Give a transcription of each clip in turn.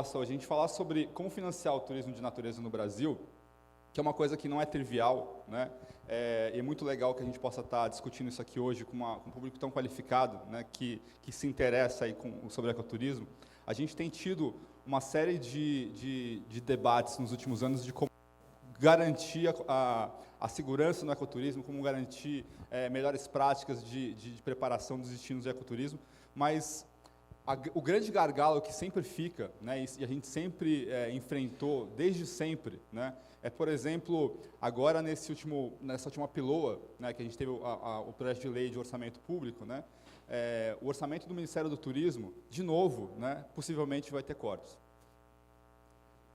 proposta hoje, a gente falar sobre como financiar o turismo de natureza no Brasil, que é uma coisa que não é trivial, né? E é muito legal que a gente possa estar discutindo isso aqui hoje com um público tão qualificado, né, que se interessa aí sobre ecoturismo. A gente tem tido uma série de debates nos últimos anos de como garantir a segurança no ecoturismo, como garantir melhores práticas de preparação dos destinos de ecoturismo, mas o grande gargalo que sempre fica, né, e a gente sempre enfrentou, desde sempre, né, por exemplo, agora nessa última PILOA, né, que a gente teve o projeto de lei de orçamento público, né, o orçamento do Ministério do Turismo, de novo, né, possivelmente vai ter cortes.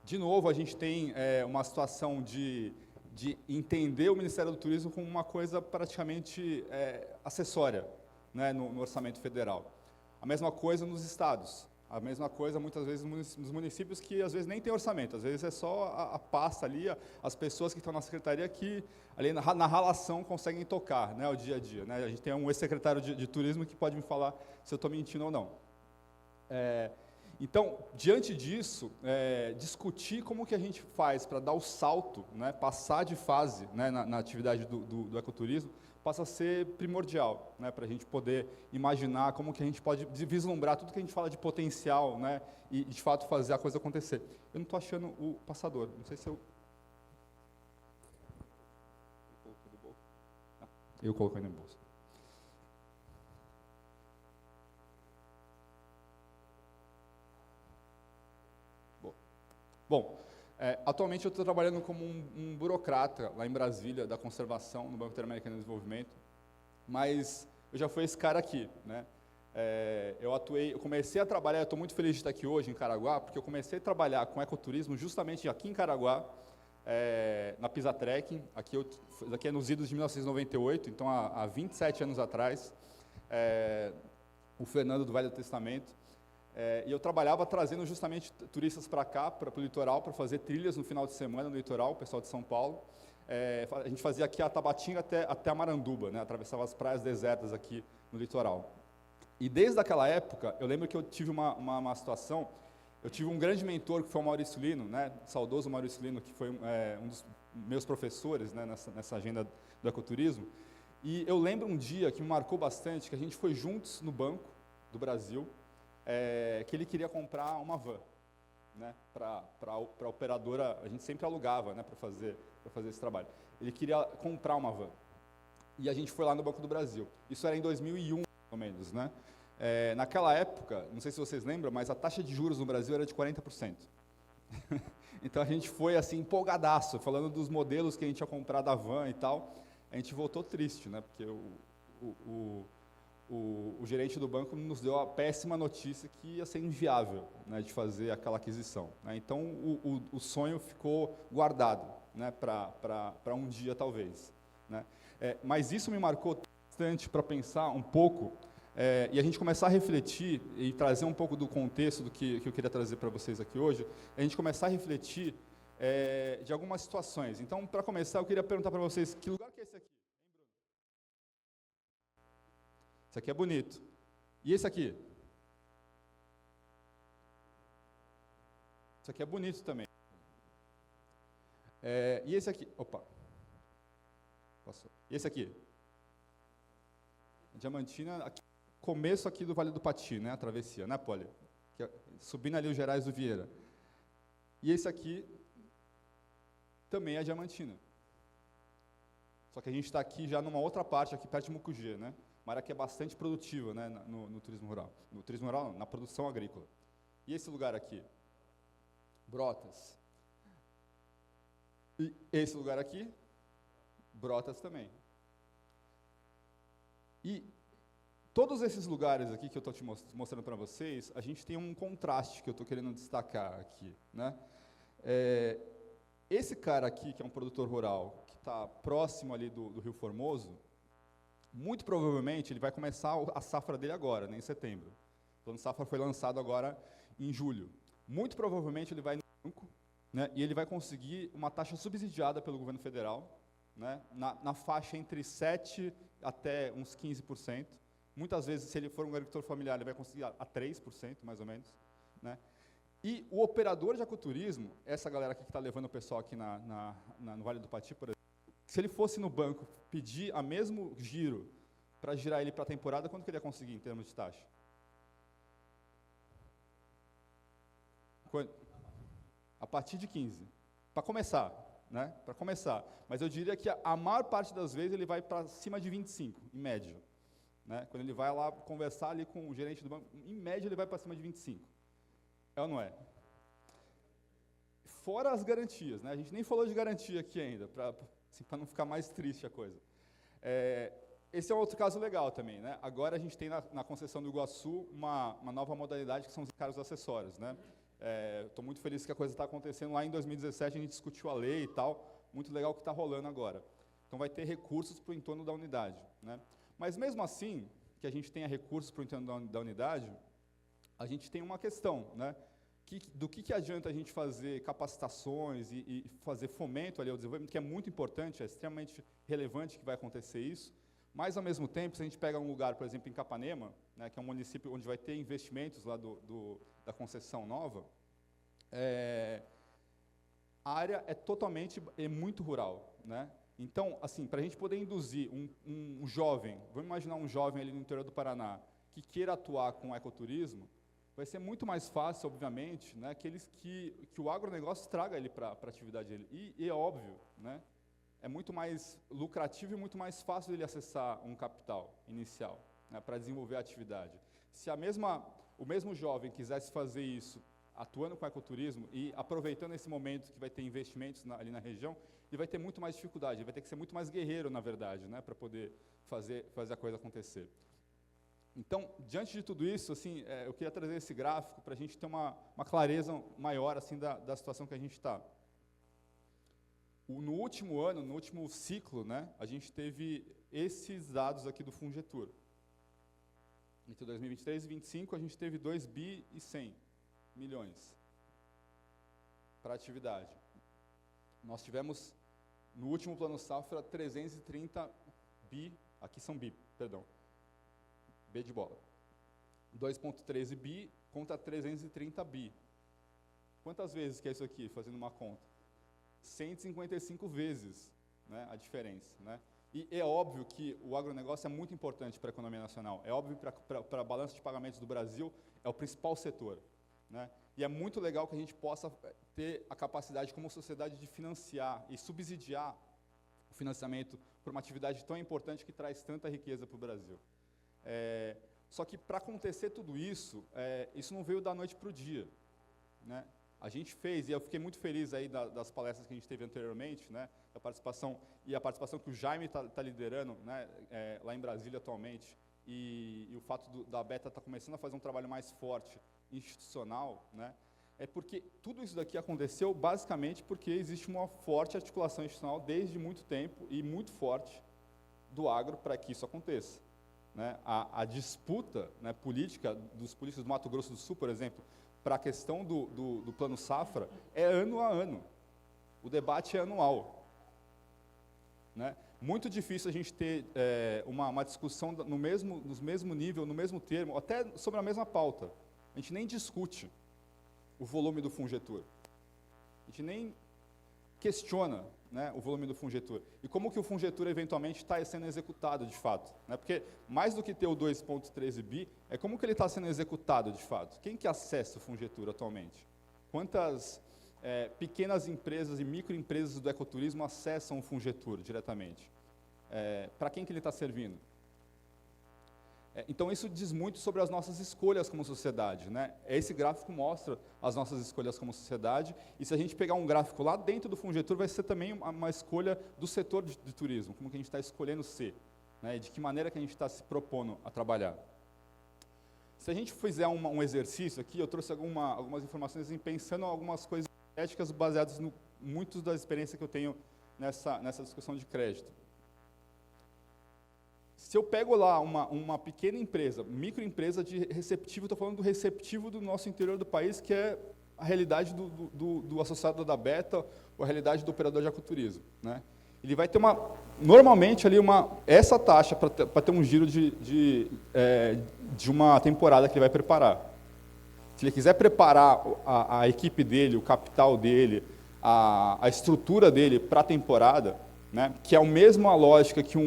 De novo, a gente tem uma situação de entender o Ministério do Turismo como uma coisa praticamente acessória, né, no orçamento federal. A mesma coisa nos estados, a mesma coisa muitas vezes nos municípios que às vezes nem tem orçamento, às vezes é só a pasta ali, as pessoas que estão na secretaria que ali na relação conseguem tocar, né, o dia a dia, né? A gente tem um ex-secretário de turismo que pode me falar se eu estou mentindo ou não. Então, diante disso, discutir como que a gente faz para dar o salto, né, passar de fase, né, na atividade do ecoturismo, passa a ser primordial, né, para a gente poder imaginar como que a gente pode vislumbrar tudo que a gente fala de potencial, né, e de fato fazer a coisa acontecer. Eu não estou achando o passador, não sei se eu... Eu coloquei no bolso. Bom, atualmente eu estou trabalhando como um burocrata lá em Brasília, da conservação, no Banco Interamericano de Desenvolvimento, mas eu já fui esse cara aqui, né? Eu comecei a trabalhar, estou muito feliz de estar aqui hoje em Caraguá, porque eu comecei a trabalhar com ecoturismo justamente aqui em Caraguá, na Pisa Trekking, aqui é nos idos de 1998, então há 27 anos atrás, o Fernando do Velho Testamento, e eu trabalhava trazendo justamente turistas para cá, para o litoral, para fazer trilhas no final de semana no litoral, o pessoal de São Paulo. A gente fazia aqui a Tabatinga até a Maranduba, né, atravessava as praias desertas aqui no litoral. E desde aquela época, eu lembro que eu tive uma situação, eu tive um grande mentor, que foi o Maurício Lino, né, saudoso Maurício Lino, que foi um dos meus professores, né, nessa agenda do ecoturismo. E eu lembro um dia que me marcou bastante, que a gente foi juntos no Banco do Brasil, que ele queria comprar uma van, né, para a operadora, a gente sempre alugava, né, para fazer esse trabalho. Ele queria comprar uma van. E a gente foi lá no Banco do Brasil. Isso era em 2001, mais ou menos, né? Naquela época, não sei se vocês lembram, mas a taxa de juros no Brasil era de 40%. Então a gente foi assim empolgadaço, falando dos modelos que a gente ia comprar da van e tal. A gente voltou triste, né, porque o gerente do banco nos deu a péssima notícia que ia ser inviável, né, de fazer aquela aquisição, né? Então, o sonho ficou guardado, né, para um dia, talvez, né? Mas isso me marcou bastante para pensar um pouco, e a gente começar a refletir e trazer um pouco do contexto do que eu queria trazer para vocês aqui hoje, a gente começar a refletir de algumas situações. Então, para começar, eu queria perguntar para vocês, que lugar que é esse aqui? Esse aqui é bonito. E esse aqui? Esse aqui é bonito também. E esse aqui? Opa. Passou. E esse aqui? Diamantina, aqui, começo aqui do Vale do Pati, né? A travessia, né, Poli? Subindo ali o Gerais do Vieira. E esse aqui também é Diamantina. Só que a gente está aqui já numa outra parte, aqui perto de Mucugê, né? Uma área que é bastante produtiva, né, no turismo rural. No turismo rural, não, na produção agrícola. E esse lugar aqui? Brotas. E esse lugar aqui? Brotas também. E todos esses lugares aqui que eu estou te mostrando para vocês, a gente tem um contraste que eu estou querendo destacar aqui, né? Esse cara aqui, que é um produtor rural, que está próximo ali do Rio Formoso, muito provavelmente ele vai começar a safra dele agora, né, em setembro. O plano safra foi lançado agora em julho. Muito provavelmente ele vai no banco, né, e ele vai conseguir uma taxa subsidiada pelo governo federal, né, na faixa entre 7% até uns 15%. Muitas vezes, se ele for um agricultor familiar, ele vai conseguir a 3%, mais ou menos, né. E o operador de ecoturismo, essa galera aqui que está levando o pessoal aqui no Vale do Pati, por exemplo, se ele fosse no banco pedir a mesmo giro para girar ele para a temporada, quanto que ele ia conseguir em termos de taxa? A partir de 15. Para começar, né? Para começar. Mas eu diria que a maior parte das vezes ele vai para cima de 25, em média. Né? Quando ele vai lá conversar ali com o gerente do banco, em média ele vai para cima de 25. É ou não é? Fora as garantias, né? A gente nem falou de garantia aqui ainda, para assim, não ficar mais triste a coisa. Esse é um outro caso legal também, né? Agora a gente tem na concessão do Iguaçu uma nova modalidade que são os encargos acessórios, né? Estou muito feliz que a coisa está acontecendo. Lá em 2017 a gente discutiu a lei e tal, muito legal o que está rolando agora. Então vai ter recursos para o entorno da unidade, né? Mas mesmo assim, que a gente tenha recursos para o entorno da unidade, a gente tem uma questão, né? Do que adianta a gente fazer capacitações e fazer fomento ali ao desenvolvimento, que é muito importante, é extremamente relevante que vai acontecer isso, mas, ao mesmo tempo, se a gente pega um lugar, por exemplo, em Capanema, né, que é um município onde vai ter investimentos lá da concessão nova, a área é muito rural, né? Então, assim, para a gente poder induzir um jovem, vamos imaginar um jovem ali no interior do Paraná, que queira atuar com ecoturismo, vai ser muito mais fácil, obviamente, né, que o agronegócio traga ele para a atividade dele. E é óbvio, né, é muito mais lucrativo e muito mais fácil ele acessar um capital inicial, né, para desenvolver a atividade. Se o mesmo jovem quisesse fazer isso atuando com ecoturismo e aproveitando esse momento que vai ter investimentos ali na região, ele vai ter muito mais dificuldade, ele vai ter que ser muito mais guerreiro, na verdade, né, para poder fazer a coisa acontecer. Então, diante de tudo isso, assim, eu queria trazer esse gráfico para a gente ter uma clareza maior assim, da situação que a gente está. No último ano, no último ciclo, né, a gente teve esses dados aqui do Fungetur. Entre 2023 e 2025, a gente teve 2 bi e 100 milhões para atividade. Nós tivemos, no último plano safra, 330 bi, aqui são bi, perdão, B de bola. 2,13 bi contra 330 bi. Quantas vezes que é isso aqui, fazendo uma conta? 155 vezes, né, a diferença. Né? E é óbvio que o agronegócio é muito importante para a economia nacional. É óbvio que para a balança de pagamentos do Brasil é o principal setor. Né? E é muito legal que a gente possa ter a capacidade como sociedade de financiar e subsidiar o financiamento por uma atividade tão importante que traz tanta riqueza para o Brasil. Só que para acontecer tudo isso, isso não veio da noite para o dia. Né? A gente fez, e eu fiquei muito feliz aí das palestras que a gente teve anteriormente, né, a participação que o Jaime está liderando, né, lá em Brasília atualmente, e o fato da Beta estar começando a fazer um trabalho mais forte, institucional, né, é porque tudo isso daqui aconteceu basicamente porque existe uma forte articulação institucional desde muito tempo e muito forte do agro para que isso aconteça. Né? A disputa, né, política dos políticos do Mato Grosso do Sul, por exemplo, para a questão do plano safra, é ano a ano. O debate é anual. Né? Muito difícil a gente ter uma discussão no mesmo nível, no mesmo termo, até sobre a mesma pauta. A gente nem discute o volume do Fungetur. A gente nem questiona, né, o volume do Fungetur. E como que o Fungetur, eventualmente, está sendo executado, de fato. Né? Porque, mais do que ter o 2,13 bi, é como que ele está sendo executado, de fato. Quem que acessa o Fungetur atualmente? Quantas pequenas empresas e microempresas do ecoturismo acessam o Fungetur diretamente? Para quem que ele está servindo? Então, isso diz muito sobre as nossas escolhas como sociedade. Né? Esse gráfico mostra as nossas escolhas como sociedade, e se a gente pegar um gráfico lá dentro do Fungetur, vai ser também uma escolha do setor de turismo, como que a gente está escolhendo ser, né? E de que maneira que a gente está se propondo a trabalhar. Se a gente fizer um exercício aqui, eu trouxe algumas informações pensando em algumas coisas éticas baseadas no muitas das experiências que eu tenho nessa discussão de crédito. Se eu pego lá uma pequena empresa, microempresa de receptivo, estou falando do receptivo do nosso interior do país, que é a realidade do associado da Beta, ou a realidade do operador de ecoturismo. Né? Ele vai ter normalmente ali essa taxa para ter um giro de uma temporada que ele vai preparar. se ele quiser preparar a equipe dele, o capital dele, a estrutura dele para a temporada, né, que é a mesma lógica que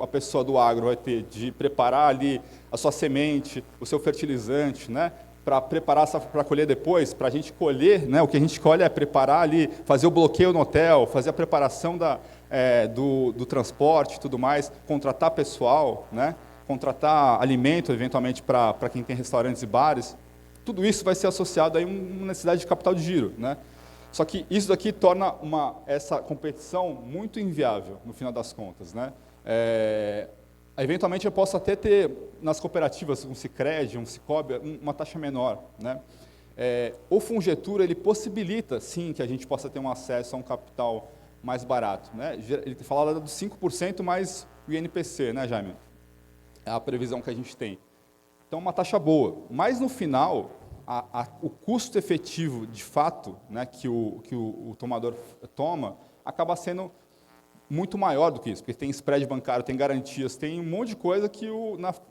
a pessoa do agro vai ter de preparar ali a sua semente, o seu fertilizante, né, para preparar para colher depois, para a gente colher, né, o que a gente colhe é preparar ali, fazer o bloqueio no hotel, fazer a preparação do transporte e tudo mais, contratar pessoal, né, contratar alimento, eventualmente, para quem tem restaurantes e bares. Tudo isso vai ser associado a uma necessidade de capital de giro, né? Só que isso daqui torna essa competição muito inviável, no final das contas, né? Eventualmente, eu posso até ter, nas cooperativas, um Sicredi, um Cicobi, uma taxa menor, né? O Fungetura, ele possibilita, sim, que a gente possa ter um acesso a um capital mais barato, né? Ele fala dos 5% mais o INPC, né, Jaime? É a previsão que a gente tem. Então, uma taxa boa. Mas, no final, o custo efetivo, de fato, né, que o tomador toma, acaba sendo muito maior do que isso, porque tem spread bancário, tem garantias, tem um monte de coisa que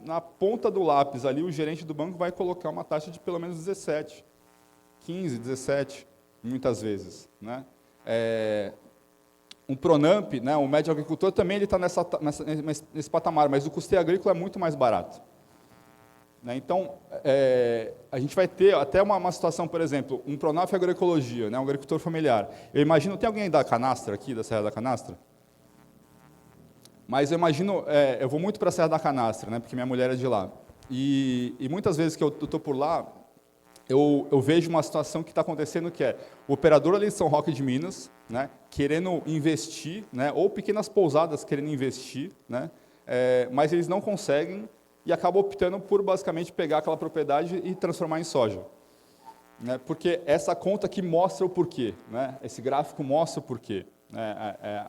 na ponta do lápis ali, o gerente do banco vai colocar uma taxa de pelo menos 17, 15, 17, muitas vezes, né? Um Pronamp, né, o médio agricultor, também está nesse patamar, mas o custeio agrícola é muito mais barato. Então, a gente vai ter até uma situação, por exemplo, um Pronaf Agroecologia, né, um agricultor familiar. Eu imagino, tem alguém da Canastra aqui, da Serra da Canastra? Mas eu imagino, eu vou muito para a Serra da Canastra, né, porque minha mulher é de lá. E muitas vezes que eu estou por lá, eu vejo uma situação que está acontecendo, que é o operador ali de São Roque de Minas, né, querendo investir, né, ou pequenas pousadas querendo investir, né, mas eles não conseguem, e acaba optando por, basicamente, pegar aquela propriedade e transformar em soja. Né? Porque essa conta aqui mostra o porquê, né? Esse gráfico mostra o porquê.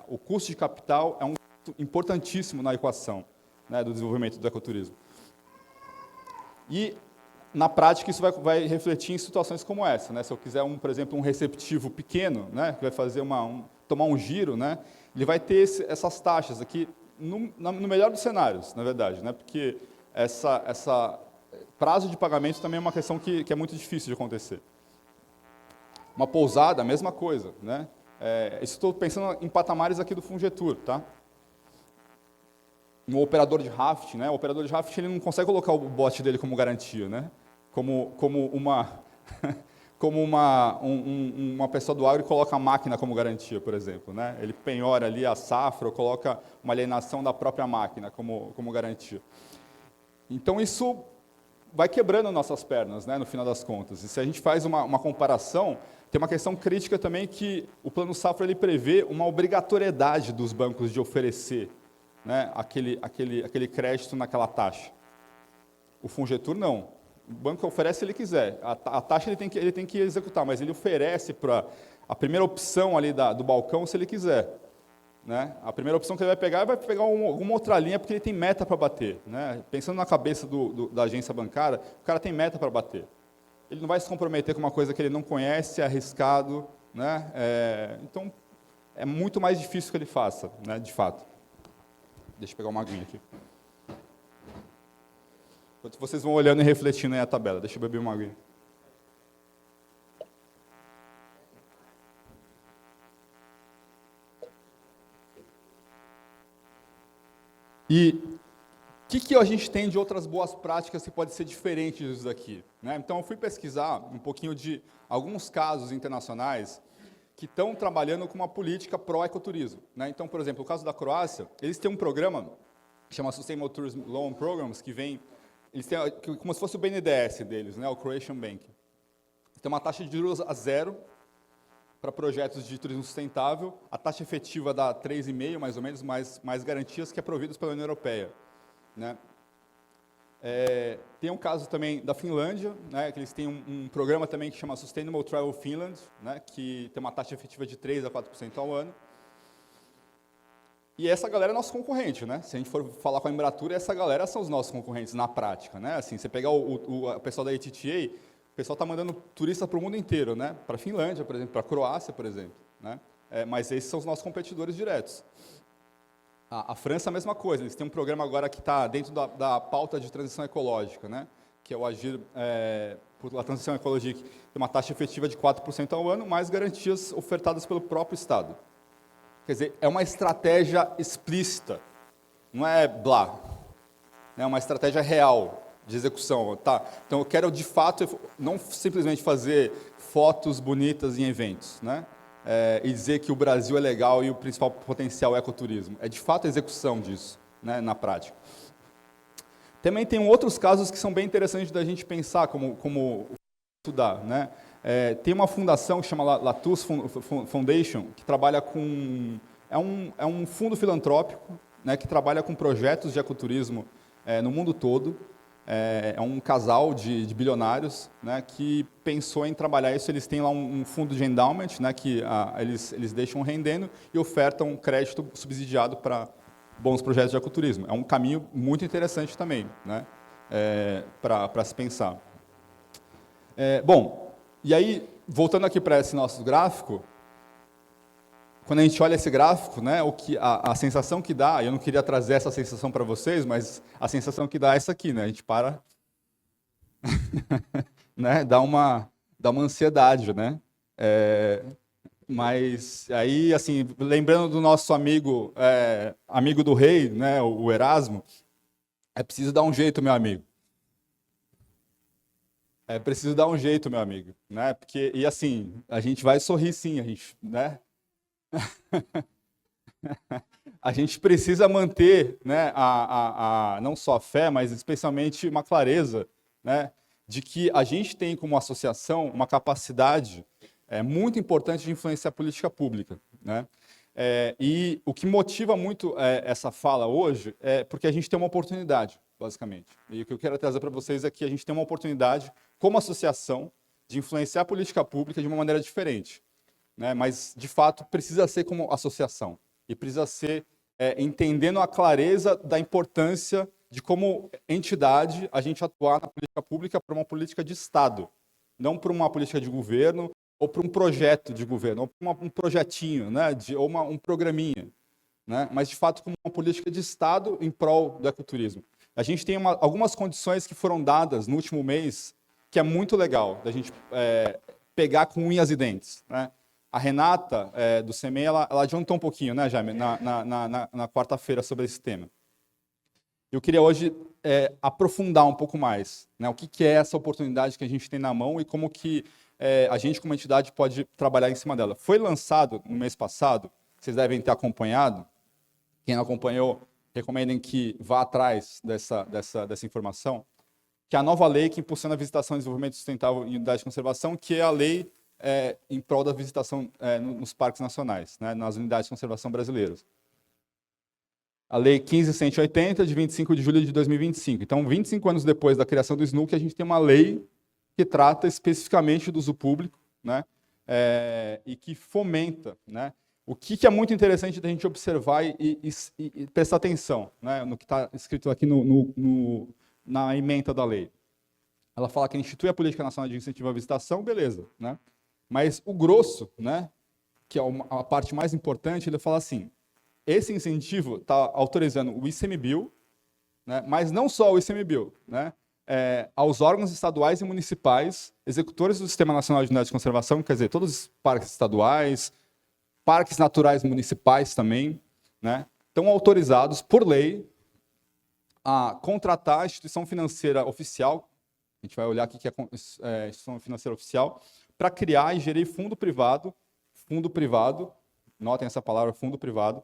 O custo de capital é um custo importantíssimo na equação, né, do desenvolvimento do ecoturismo. E, na prática, isso vai refletir em situações como essa. Né? Se eu quiser, por exemplo, um receptivo pequeno, né, que vai fazer tomar um giro, né, ele vai ter essas taxas aqui, no melhor dos cenários, na verdade, né, porque essa prazo de pagamento também é uma questão que é muito difícil de acontecer. Uma pousada, a mesma coisa, né? Estou pensando em patamares aqui do Fungetur, tá? Um operador de raft, né? O operador de raft, ele não consegue colocar o bote dele como garantia, né? Como uma pessoa do agro coloca a máquina como garantia, por exemplo, né? Ele penhora ali a safra ou coloca uma alienação da própria máquina como garantia. Então, isso vai quebrando nossas pernas, né, no final das contas. E se a gente faz uma comparação, tem uma questão crítica também que o Plano Safra ele prevê uma obrigatoriedade dos bancos de oferecer, né, aquele crédito naquela taxa. O Fungetur, não. O banco oferece se ele quiser. A taxa ele tem que executar, mas ele oferece para a primeira opção ali do balcão se ele quiser. Né? A primeira opção que ele vai pegar alguma outra linha, porque ele tem meta para bater. Né? Pensando na cabeça da agência bancária, o cara tem meta para bater. Ele não vai se comprometer com uma coisa que ele não conhece, é arriscado. Né? Então, é muito mais difícil que ele faça, né, de fato. Deixa eu pegar uma aguinha aqui. Enquanto vocês vão olhando e refletindo aí a tabela, deixa eu beber uma aguinha. E o que a gente tem de outras boas práticas que pode ser diferente disso daqui? Né? Então, eu fui pesquisar um pouquinho de alguns casos internacionais que estão trabalhando com uma política pró-ecoturismo. Né? Então, por exemplo, o caso da Croácia, eles têm um programa que chama Sustainable Tourism Loan Programs, eles têm como se fosse o BNDES deles, né? O Croatian Bank. Tem uma taxa de juros a 0 para projetos de turismo sustentável, a taxa efetiva dá 3,5, mais ou menos, mais garantias que é providas pela União Europeia. Né? Tem um caso também da Finlândia, né, que eles têm um programa também que chama Sustainable Travel Finland, né, que tem uma taxa efetiva de 3 a 4% ao ano. E essa galera é nosso concorrente, né? Se a gente for falar com a Embratur, essa galera são os nossos concorrentes na prática, né? Assim, você pegar o pessoal da ATTA, o pessoal está mandando turista para o mundo inteiro, né? Para a Finlândia, por exemplo, para a Croácia, por exemplo, né? Mas esses são os nossos competidores diretos. A França, a mesma coisa, eles têm um programa agora que está dentro da pauta de transição ecológica, né? que é o Agir por a Transição Ecológica, tem uma taxa efetiva de 4% ao ano, mais garantias ofertadas pelo próprio Estado. Quer dizer, é uma estratégia explícita, não é blá, é uma estratégia real de execução. Tá? Então, eu quero, de fato, não simplesmente fazer fotos bonitas em eventos, né? E dizer que o Brasil é legal e o principal potencial é ecoturismo. É, de fato, a execução disso, né, na prática. Também tem outros casos que são bem interessantes da gente pensar como estudar, né? Tem uma fundação que chama Latus Foundation, que trabalha com... É um fundo filantrópico, né, que trabalha com projetos de ecoturismo no mundo todo. É um casal de bilionários, né, que pensou em trabalhar isso. Eles têm lá um fundo de endowment, né, que eles deixam rendendo e ofertam crédito subsidiado para bons projetos de ecoturismo. É um caminho muito interessante também, né, para se pensar. Bom, e aí, voltando aqui para esse nosso gráfico, quando a gente olha esse gráfico, né, a sensação que dá, eu não queria trazer essa sensação para vocês, mas a sensação que dá é essa aqui, né, a gente para, né, dá uma ansiedade, né, mas aí, assim, lembrando do nosso amigo do rei, né, o Erasmo, é preciso dar um jeito, meu amigo. É preciso dar um jeito, meu amigo, né, porque, e assim, a gente vai sorrir sim, a gente, né, a gente precisa manter, né, não só a fé, mas especialmente uma clareza, né, de que a gente tem como associação uma capacidade muito importante de influenciar a política pública, né? E o que motiva muito essa fala hoje é porque a gente tem uma oportunidade, basicamente. E o que eu quero trazer para vocês é que a gente tem uma oportunidade, como associação, de influenciar a política pública de uma maneira diferente, né? Mas, de fato, precisa ser como associação. E precisa ser entendendo a clareza da importância de, como entidade, a gente atuar na política pública para uma política de Estado, não para uma política de governo ou para um projeto de governo, ou para um projetinho, né, ou um programinha, né, mas, de fato, como uma política de Estado em prol do ecoturismo. A gente tem algumas condições que foram dadas no último mês, que é muito legal da gente pegar com unhas e dentes, né? A Renata, do CEMEI, ela adiantou um pouquinho, né, Jaime, na quarta-feira sobre esse tema. Eu queria hoje aprofundar um pouco mais, né, o que é essa oportunidade que a gente tem na mão e como que a gente, como entidade, pode trabalhar em cima dela. Foi lançado no mês passado, vocês devem ter acompanhado. Quem não acompanhou, recomendem que vá atrás dessa informação, que é a nova lei que impulsiona a visitação e desenvolvimento sustentável em unidades de conservação, que é a lei em prol da visitação nos parques nacionais, né, nas unidades de conservação brasileiras. A Lei 15.180, de 25 de julho de 2025. Então, 25 anos depois da criação do SNUC, a gente tem uma lei que trata especificamente do uso público, né, e que fomenta, né, o que é muito interessante da gente observar e prestar atenção, né, no que está escrito aqui na ementa da lei. Ela fala que institui a Política Nacional de Incentivo à Visitação, beleza, né? Mas o grosso, né, que é a parte mais importante, ele fala assim: esse incentivo está autorizando o ICMBio, né, mas não só o ICMBio, né, aos órgãos estaduais e municipais, executores do Sistema Nacional de Unidades de Conservação, quer dizer, todos os parques estaduais, parques naturais municipais também, né, estão autorizados, por lei, a contratar a instituição financeira oficial, a gente vai olhar o que é instituição financeira oficial, para criar e gerir fundo privado, notem essa palavra, fundo privado,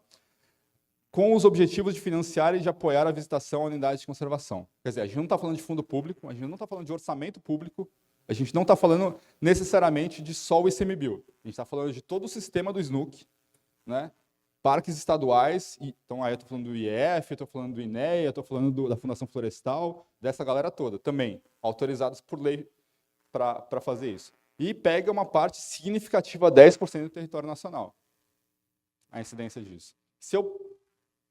com os objetivos de financiar e de apoiar a visitação a unidades de conservação. Quer dizer, a gente não está falando de fundo público, a gente não está falando de orçamento público, a gente não está falando necessariamente de só o ICMBio, a gente está falando de todo o sistema do SNUC, né? Parques estaduais, então aí eu estou falando do IEF, estou falando do INEA, estou falando da Fundação Florestal, dessa galera toda, também autorizados por lei para fazer isso. E pega uma parte significativa, 10% do território nacional, a incidência disso. Se eu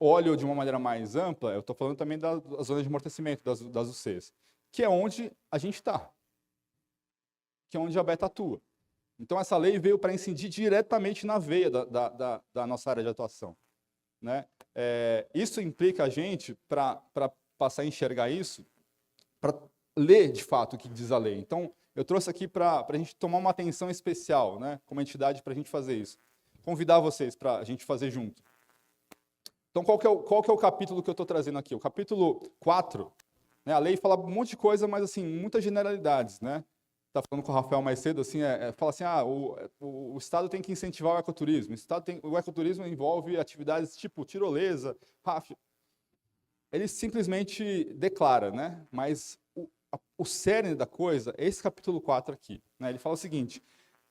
olho de uma maneira mais ampla, eu estou falando também das zonas de amortecimento, das UCs, que é onde a gente está, que é onde a Beta atua. Então, essa lei veio para incidir diretamente na veia da nossa área de atuação, né? Isso implica a gente, para passar a enxergar isso, para ler, de fato, o que diz a lei. Então, eu trouxe aqui para a gente tomar uma atenção especial, né, como entidade, para a gente fazer isso. Convidar vocês para a gente fazer junto. Então, qual que é o capítulo que eu estou trazendo aqui? O capítulo 4, né, a lei fala um monte de coisa, mas, assim, muitas generalidades, né? Estava falando com o Rafael mais cedo, assim, fala assim, o Estado tem que incentivar o ecoturismo. O ecoturismo envolve atividades tipo tirolesa, rafting. Ele simplesmente declara, né? Mas o cerne da coisa é esse capítulo 4 aqui. Né? Ele fala o seguinte,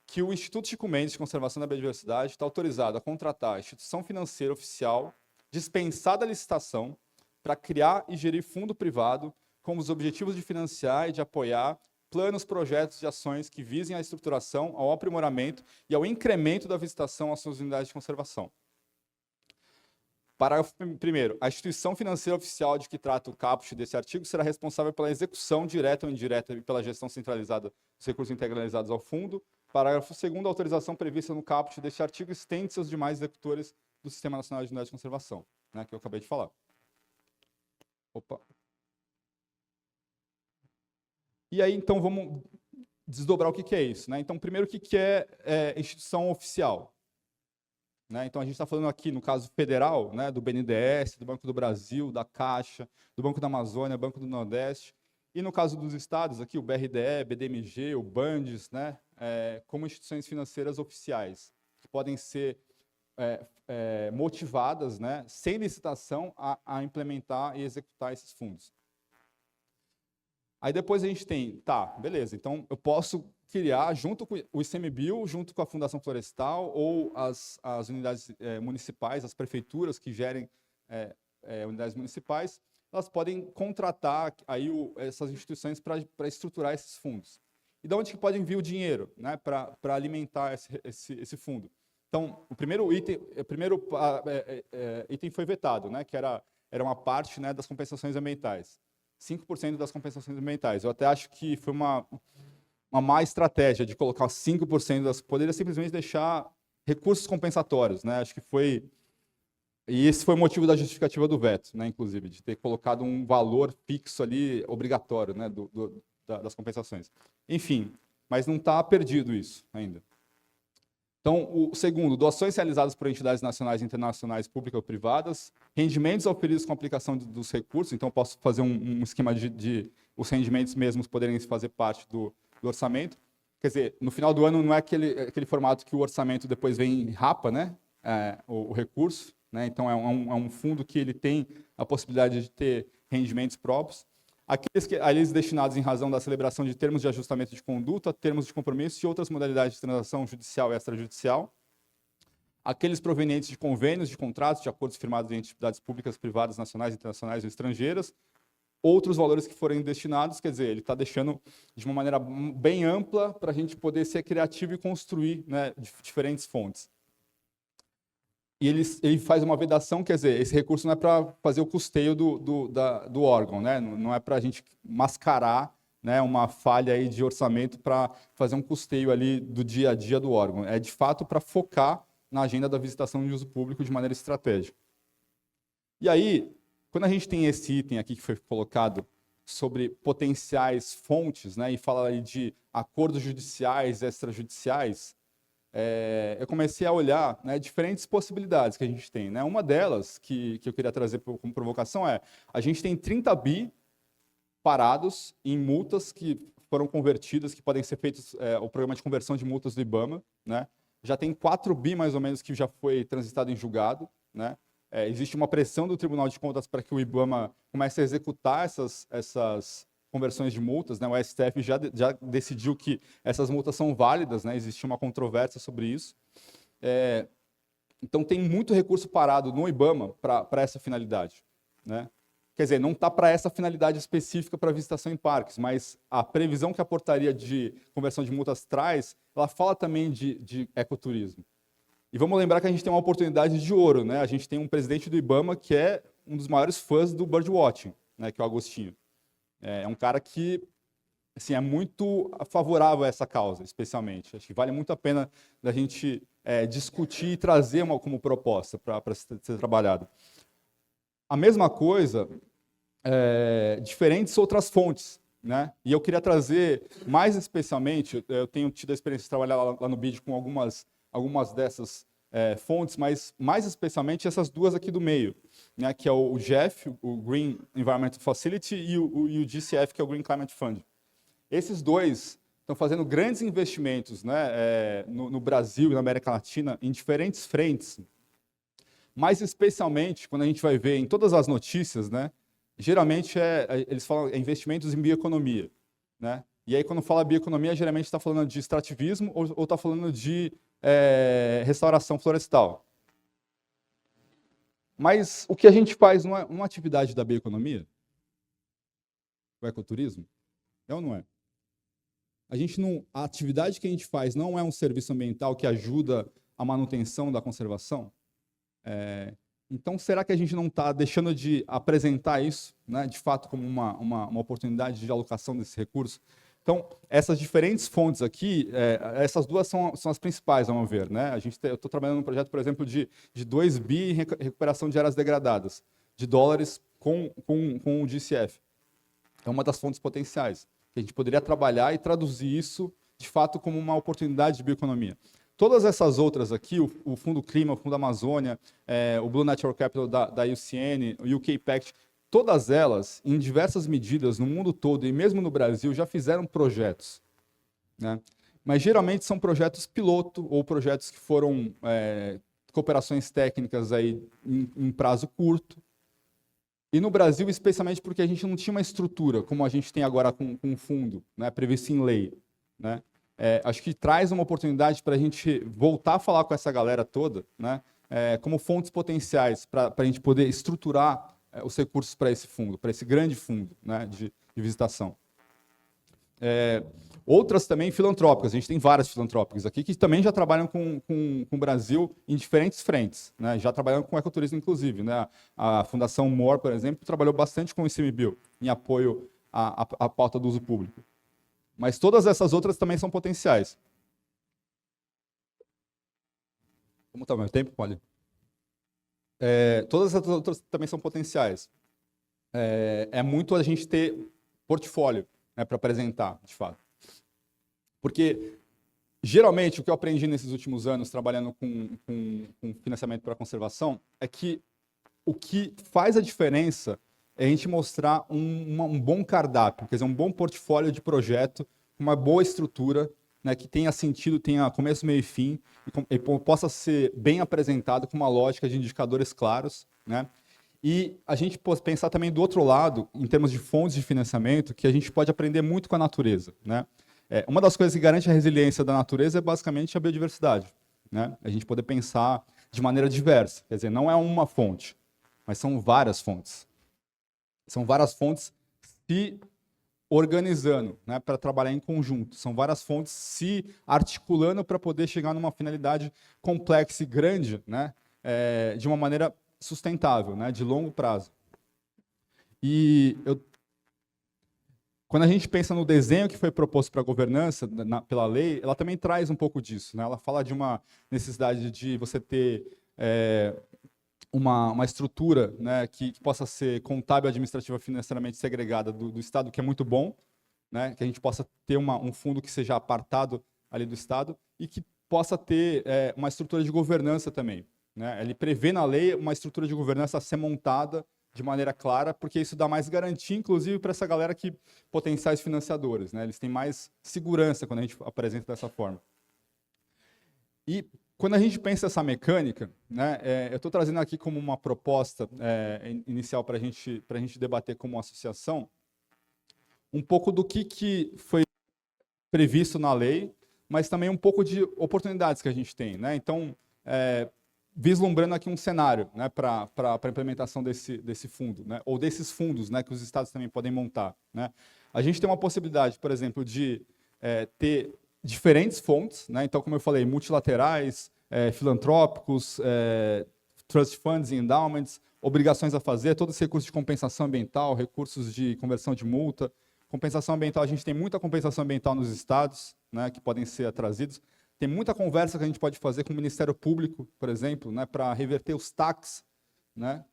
que o Instituto Chico Mendes de Conservação da Biodiversidade está autorizado a contratar a instituição financeira oficial dispensada a licitação para criar e gerir fundo privado com os objetivos de financiar e de apoiar planos, projetos e ações que visem a estruturação, ao aprimoramento e ao incremento da visitação às suas unidades de conservação. Parágrafo 1º. A instituição financeira oficial de que trata o caput desse artigo será responsável pela execução direta ou indireta e pela gestão centralizada dos recursos integralizados ao fundo. Parágrafo 2º. A autorização prevista no caput deste artigo estende-se aos demais executores do Sistema Nacional de Unidades de Conservação, né, que eu acabei de falar. Opa. E aí, então, vamos desdobrar o que é isso. Né? Então, primeiro, o que é instituição oficial? Né? Então, a gente está falando aqui, no caso federal, né, do BNDES, do Banco do Brasil, da Caixa, do Banco da Amazônia, Banco do Nordeste. E no caso dos estados, aqui, o BRDE, BDMG, o BANDES, né, como instituições financeiras oficiais, que podem ser motivadas, né, sem licitação, a implementar e executar esses fundos. Aí depois a gente tem, tá, beleza, então eu posso criar, junto com o ICMBio, junto com a Fundação Florestal, ou as unidades municipais, as prefeituras que gerem unidades municipais, elas podem contratar aí essas instituições para estruturar esses fundos. E de onde que podem vir o dinheiro, né, para alimentar esse fundo? Então, o primeiro item foi vetado, né, que era uma parte, né, das compensações ambientais. 5% das compensações ambientais. Eu até acho que foi uma má estratégia de colocar 5% das... Poderia simplesmente deixar recursos compensatórios, né? Acho que foi... E esse foi o motivo da justificativa do veto, né? Inclusive, de ter colocado um valor fixo ali, obrigatório, né? Das compensações. Enfim, mas não está perdido isso ainda. Então, o segundo, doações realizadas por entidades nacionais e internacionais, públicas ou privadas, rendimentos oferidos com aplicação dos recursos, então eu posso fazer um esquema de os rendimentos mesmos poderem fazer parte do orçamento. Quer dizer, no final do ano não é aquele formato que o orçamento depois vem e rapa, né, o recurso, né, então é um fundo que ele tem a possibilidade de ter rendimentos próprios. Aqueles destinados em razão da celebração de termos de ajustamento de conduta, termos de compromisso e outras modalidades de transação judicial e extrajudicial. Aqueles provenientes de convênios, de contratos, de acordos firmados entre entidades públicas, privadas, nacionais, internacionais ou estrangeiras. Outros valores que forem destinados, quer dizer, ele está deixando de uma maneira bem ampla para a gente poder ser criativo e construir, né, diferentes fontes. E ele faz uma vedação, quer dizer, esse recurso não é para fazer o custeio do órgão, né? Não é para a gente mascarar, né, uma falha aí de orçamento para fazer um custeio ali do dia a dia do órgão. É, de fato, para focar na agenda da visitação de uso público de maneira estratégica. E aí, quando a gente tem esse item aqui que foi colocado sobre potenciais fontes, né, e fala aí de acordos judiciais, extrajudiciais, eu comecei a olhar, né, diferentes possibilidades que a gente tem. Né? Uma delas, que eu queria trazer como provocação, a gente tem 30 bi parados em multas que foram convertidas, que podem ser feitas, o programa de conversão de multas do IBAMA. Né? Já tem 4 bi, mais ou menos, que já foi transitado em julgado. Né? Existe uma pressão do Tribunal de Contas para que o IBAMA comece a executar essas conversões de multas, né? O STF já decidiu que essas multas são válidas, né? Existe uma controvérsia sobre isso. Então, tem muito recurso parado no IBAMA para essa finalidade. Né? Quer dizer, não está para essa finalidade específica para visitação em parques, mas a previsão que a portaria de conversão de multas traz, ela fala também de ecoturismo. E vamos lembrar que a gente tem uma oportunidade de ouro. Né? A gente tem um presidente do IBAMA que é um dos maiores fãs do birdwatching, né? Que é o Agostinho. É um cara que, assim, é muito favorável a essa causa, especialmente. Acho que vale muito a pena da gente discutir e trazer como proposta para ser trabalhado. A mesma coisa, diferentes outras fontes. né? E eu queria trazer, mais especialmente, eu tenho tido a experiência de trabalhar lá no BID com algumas dessas fontes, mas mais especialmente essas duas aqui do meio, né? Que é o GEF, o Green Environment Facility, e o GCF, que é o Green Climate Fund. Esses dois estão fazendo grandes investimentos, né, no Brasil e na América Latina em diferentes frentes, mas especialmente quando a gente vai ver em todas as notícias, né, geralmente eles falam investimentos em bioeconomia, né? E aí quando fala bioeconomia, geralmente está falando de extrativismo ou está falando de restauração florestal. Mas o que a gente faz não é uma atividade da bioeconomia? O ecoturismo? É ou não é? A atividade que a gente faz não é um serviço ambiental que ajuda a manutenção da conservação? Então, será que a gente não está deixando de apresentar isso, né, de fato, como uma oportunidade de alocação desse recurso? Então, essas diferentes fontes aqui, essas duas são as principais, a meu ver, né? Eu estou trabalhando num projeto, por exemplo, de 2 bi em recuperação de áreas degradadas, de dólares com o GCF. É uma das fontes potenciais, que a gente poderia trabalhar e traduzir isso, de fato, como uma oportunidade de bioeconomia. Todas essas outras aqui, o Fundo Clima, o Fundo Amazônia, o Blue Natural Capital da UCN, o UK Pact, todas elas, em diversas medidas, no mundo todo e mesmo no Brasil, já fizeram projetos, né? Mas geralmente são projetos piloto ou projetos que foram cooperações técnicas aí em prazo curto. E no Brasil, especialmente porque a gente não tinha uma estrutura, como a gente tem agora com o fundo, né, previsto em lei, né? Acho que traz uma oportunidade para a gente voltar a falar com essa galera toda, né, como fontes potenciais para a gente poder estruturar os recursos para esse fundo, para esse grande fundo, né, de visitação. Outras também filantrópicas, a gente tem várias filantrópicas aqui que também já trabalham com o Brasil em diferentes frentes, né? Já trabalham com ecoturismo, inclusive, né? A Fundação MOR, por exemplo, trabalhou bastante com o ICMBio, em apoio à pauta do uso público. Mas todas essas outras também são potenciais. Como está o meu tempo, Poli? Todas essas outras também são potenciais. É muito a gente ter portfólio, né, para apresentar, de fato. Porque, geralmente, o que eu aprendi nesses últimos anos, trabalhando com financiamento para conservação, é que o que faz a diferença é a gente mostrar um bom cardápio, quer dizer, um bom portfólio de projeto, uma boa estrutura, né, que tenha sentido, tenha começo, meio e fim, e possa ser bem apresentado com uma lógica de indicadores claros, né? E a gente pode pensar também do outro lado, em termos de fontes de financiamento, que a gente pode aprender muito com a natureza, né? Uma das coisas que garante a resiliência da natureza é basicamente a biodiversidade, né? A gente poder pensar de maneira diversa, quer dizer, não é uma fonte, mas são várias fontes. São várias fontes se organizando, né, para trabalhar em conjunto. São várias fontes se articulando para poder chegar numa finalidade complexa e grande, né, de uma maneira sustentável, né, de longo prazo. E quando a gente pensa no desenho que foi proposto para a governança, pela lei, ela também traz um pouco disso, né? Ela fala de uma necessidade de você ter uma estrutura, né, que possa ser contábil, administrativa, financeiramente segregada do Estado, que é muito bom, né? Que a gente possa ter um fundo que seja apartado ali do Estado e que possa ter uma estrutura de governança também, né? Ele prevê na lei uma estrutura de governança a ser montada de maneira clara, porque isso dá mais garantia, inclusive, para essa galera que potenciais financiadores, né? Eles têm mais segurança quando a gente apresenta dessa forma. E quando a gente pensa essa mecânica, né, eu estou trazendo aqui como uma proposta inicial para a gente debater como associação, um pouco do que foi previsto na lei, mas também um pouco de oportunidades que a gente tem, né? Então, vislumbrando aqui um cenário, né, para a implementação desse fundo, né, ou desses fundos, né, que os estados também podem montar, né. A gente tem uma possibilidade, por exemplo, de ter diferentes fontes, né, então, como eu falei, multilaterais, filantrópicos, trust funds e endowments, obrigações a fazer, todos os recursos de compensação ambiental, recursos de conversão de multa. Compensação ambiental, a gente tem muita compensação ambiental nos estados, né, que podem ser trazidos. Tem muita conversa que a gente pode fazer com o Ministério Público, por exemplo, né, para reverter os TACs, né,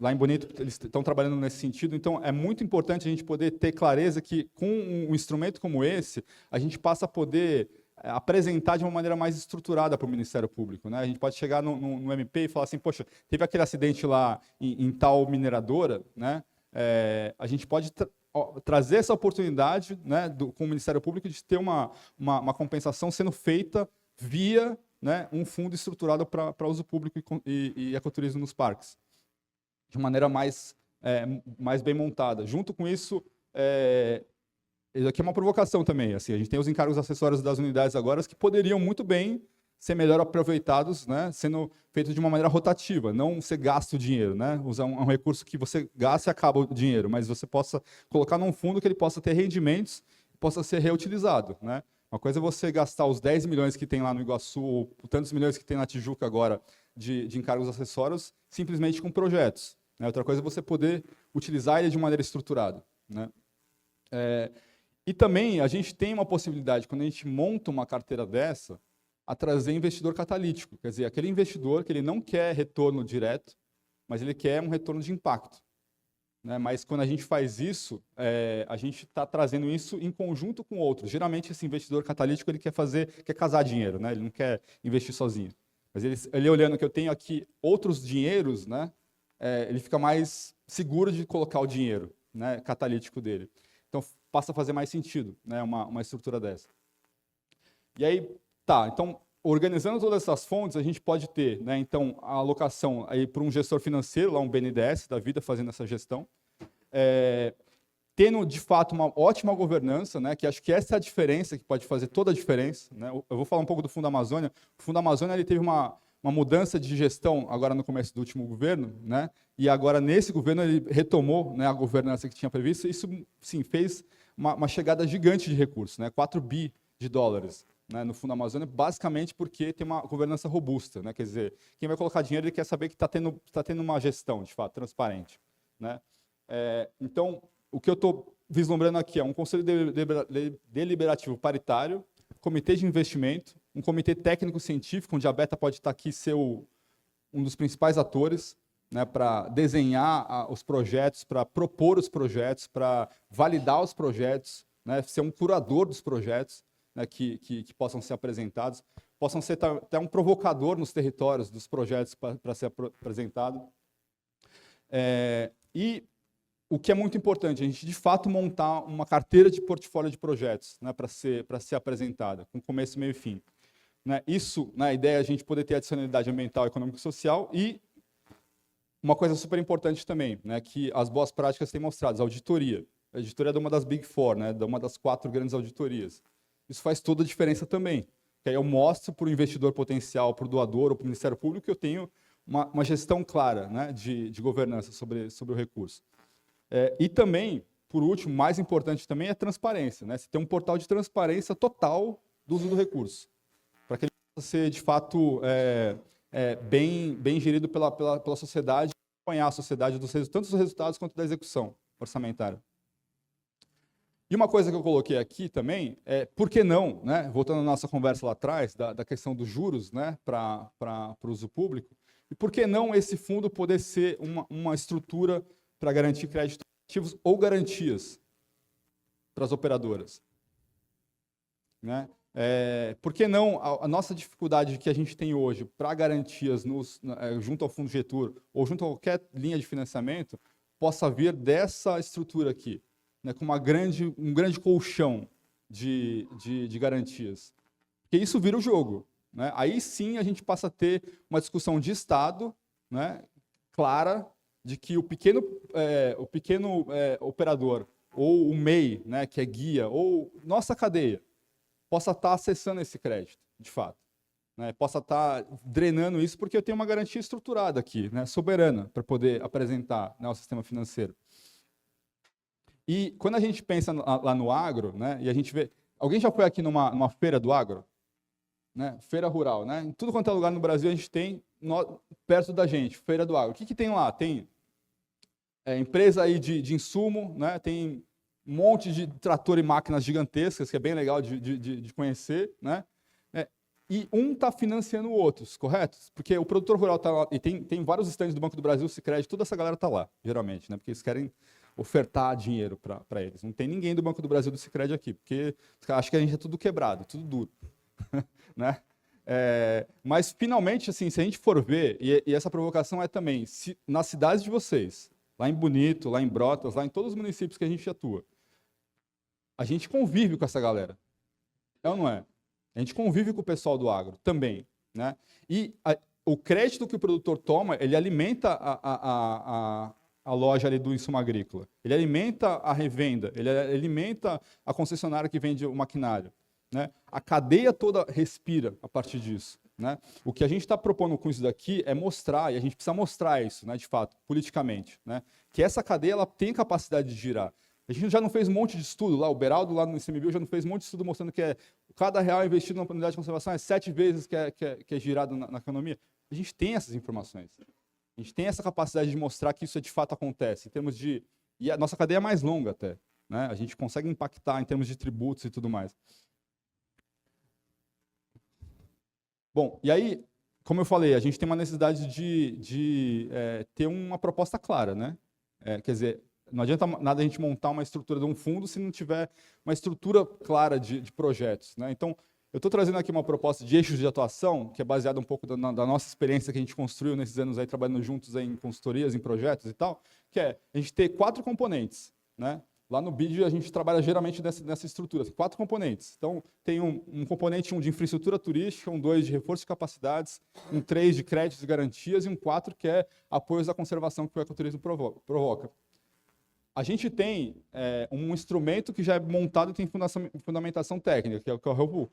lá em Bonito, eles estão trabalhando nesse sentido. Então, é muito importante a gente poder ter clareza que, com um instrumento como esse, a gente passa a poder apresentar de uma maneira mais estruturada para o Ministério Público, né? A gente pode chegar no MP e falar assim, poxa, teve aquele acidente lá em tal mineradora, né? A gente pode trazer essa oportunidade, né, com o Ministério Público de ter uma compensação sendo feita via, né, um fundo estruturado para uso público e ecoturismo nos parques, de maneira mais bem montada. Junto com isso, isso aqui é uma provocação também. Assim, a gente tem os encargos acessórios das unidades agora que poderiam muito bem ser melhor aproveitados, né, sendo feitos de uma maneira rotativa, não ser gasto o dinheiro, né, usar um recurso que você gasta e acaba o dinheiro, mas você possa colocar num fundo que ele possa ter rendimentos e possa ser reutilizado, né. Uma coisa é você gastar os 10 milhões que tem lá no Iguaçu, ou tantos milhões que tem na Tijuca agora, de encargos acessórios, simplesmente com projetos, né. Outra coisa é você poder utilizar ele de maneira estruturada, né. E também a gente tem uma possibilidade, quando a gente monta uma carteira dessa, a trazer investidor catalítico. Quer dizer, aquele investidor que ele não quer retorno direto, mas ele quer um retorno de impacto, né? Mas quando a gente faz isso, a gente está trazendo isso em conjunto com outros. Geralmente, esse investidor catalítico ele quer casar dinheiro, né? Ele não quer investir sozinho. Mas ele olhando que eu tenho aqui outros dinheiros, né? Ele fica mais seguro de colocar o dinheiro, né, catalítico dele. Então, passa a fazer mais sentido, né, uma estrutura dessa. E aí, então, organizando todas essas fontes, a gente pode ter, né, então, a alocação para um gestor financeiro, lá um BNDES da vida, fazendo essa gestão, tendo, de fato, uma ótima governança, né, que acho que essa é a diferença, que pode fazer toda a diferença, né. Eu vou falar um pouco do Fundo Amazônia. O Fundo Amazônia ele teve uma mudança de gestão agora no começo do último governo, né, e agora, nesse governo, ele retomou, né, a governança que tinha previsto. Isso, sim, fez uma chegada gigante de recursos, né, 4 bi de dólares. Né, no Fundo Amazônia, basicamente porque tem uma governança robusta, né? Quer dizer, quem vai colocar dinheiro ele quer saber que está tendo uma gestão, de fato, transparente, né? Então, o que eu estou vislumbrando aqui é um conselho deliberativo paritário, comitê de investimento, um comitê técnico-científico, onde a Beta pode estar aqui ser um dos principais atores, né, para desenhar os projetos, para propor os projetos, para validar os projetos, né, ser um curador dos projetos, né, que possam ser apresentados, possam ser até um provocador nos territórios dos projetos para ser apresentado. E o que é muito importante, a gente de fato montar uma carteira de portfólio de projetos, né, para ser apresentada, com começo, meio e fim. Né, isso, na ideia, a gente poder ter adicionalidade ambiental, econômica e social, e uma coisa super importante também, né, que as boas práticas têm mostrado, a auditoria. A auditoria é de uma das Big Four, né, de uma das 4 grandes auditorias. Isso faz toda a diferença também. Que aí eu mostro para o investidor potencial, para o doador ou para o Ministério Público que eu tenho uma gestão clara, né, de governança sobre o recurso. E também, por último, mais importante também é a transparência. Né? Você tem um portal de transparência total do uso do recurso, para que ele possa ser, de fato, bem gerido pela sociedade, acompanhar a sociedade tanto dos resultados quanto da execução orçamentária. E uma coisa que eu coloquei aqui também é, por que não, né, voltando à nossa conversa lá atrás, da questão dos juros, né, para o uso público, e por que não esse fundo poder ser uma estrutura para garantir créditos ativos ou garantias para as operadoras? Né? Por que não a nossa dificuldade que a gente tem hoje para garantias junto ao Fundo Getúlio ou junto a qualquer linha de financiamento possa vir dessa estrutura aqui? Né, com um grande colchão de garantias. Porque isso vira o jogo. Né? Aí sim a gente passa a ter uma discussão de Estado, né, clara de que o pequeno operador, ou o MEI, né, que é guia, ou nossa cadeia, possa estar acessando esse crédito, de fato. Né, possa estar drenando isso, porque eu tenho uma garantia estruturada aqui, né, soberana, para poder apresentar, né, o sistema financeiro. E quando a gente pensa lá no agro, né, e a gente vê... Alguém já foi aqui numa feira do agro? Né? Feira rural. Né? Em tudo quanto é lugar no Brasil, a gente tem, perto da gente, feira do agro. O que tem lá? Tem empresa aí de insumo, né? Tem um monte de trator e máquinas gigantescas, que é bem legal de conhecer. Né? e um está financiando o outro, correto? Porque o produtor rural está lá, e tem vários estandes do Banco do Brasil, Sicredi, toda essa galera está lá, geralmente, né? Porque eles querem ofertar dinheiro para eles. Não tem ninguém do Banco do Brasil do Sicredi aqui, porque os caras acham que a gente é tudo quebrado, tudo duro. Né? Mas, finalmente, assim, se a gente for ver, e essa provocação é também, nas cidades de vocês, lá em Bonito, lá em Brotas, lá em todos os municípios que a gente atua, a gente convive com essa galera. É ou não é? A gente convive com o pessoal do agro também. Né? E o crédito que o produtor toma, ele alimenta a loja ali do insumo agrícola. Ele alimenta a revenda, ele alimenta a concessionária que vende o maquinário. Né? A cadeia toda respira a partir disso. Né? O que a gente está propondo com isso daqui é mostrar, e a gente precisa mostrar isso, né, de fato, politicamente, né? Que essa cadeia ela tem capacidade de girar. A gente já não fez um monte de estudo lá, o Beraldo lá no ICMBio já não fez um monte de estudo mostrando que cada real investido na unidade de conservação é 7 vezes que é girado na economia. A gente tem essas informações. A gente tem essa capacidade de mostrar que isso de fato acontece, em termos de... E a nossa cadeia é mais longa até. Né? A gente consegue impactar em termos de tributos e tudo mais. Bom, e aí, como eu falei, a gente tem uma necessidade de ter uma proposta clara. Né? Quer dizer, não adianta nada a gente montar uma estrutura de um fundo se não tiver uma estrutura clara de projetos. Né? Então, eu estou trazendo aqui uma proposta de eixos de atuação, que é baseada um pouco da nossa experiência que a gente construiu nesses anos aí, trabalhando juntos aí em consultorias, em projetos e tal, que é a gente ter 4 componentes. Né? Lá no BID, a gente trabalha geralmente nessa estrutura, 4 componentes. Então, tem um componente 1 de infraestrutura turística, 2 de reforço de capacidades, 3 de créditos e garantias e 4 que é apoios à conservação que o ecoturismo provoca. A gente tem um instrumento que já é montado e tem fundamentação técnica, que é o REVU.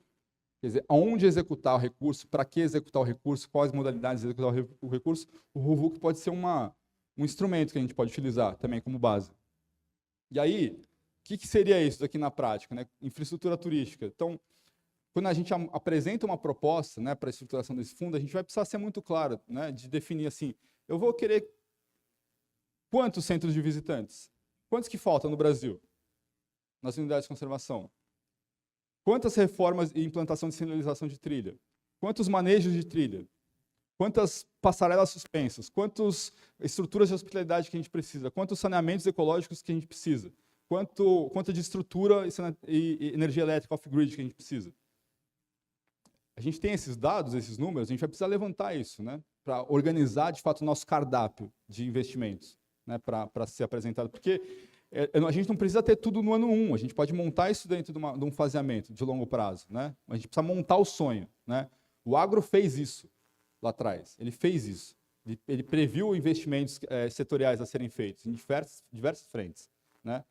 Quer dizer, aonde executar o recurso, para que executar o recurso, quais modalidades de executar o recurso, o REVU pode ser um instrumento que a gente pode utilizar também como base. E aí, o que seria isso aqui na prática? Né? Infraestrutura turística. Então, quando a gente apresenta uma proposta, né, para a estruturação desse fundo, a gente vai precisar ser muito claro, né, de definir assim, eu vou querer quantos centros de visitantes? Quantos que faltam no Brasil? Nas unidades de conservação? Quantas reformas e implantação de sinalização de trilha? Quantos manejos de trilha? Quantas passarelas suspensas? Quantas estruturas de hospitalidade que a gente precisa? Quantos saneamentos ecológicos que a gente precisa? Quanto de estrutura e energia elétrica off-grid que a gente precisa? A gente tem esses dados, esses números, a gente vai precisar levantar isso, né? Para organizar, de fato, o nosso cardápio de investimentos, né? Para ser apresentado. Porque a gente não precisa ter tudo no ano 1, a gente pode montar isso dentro de um faseamento de longo prazo. Né? A gente precisa montar o sonho. Né? O agro fez isso lá atrás, ele fez isso. Ele previu investimentos setoriais a serem feitos em diversas frentes. Né?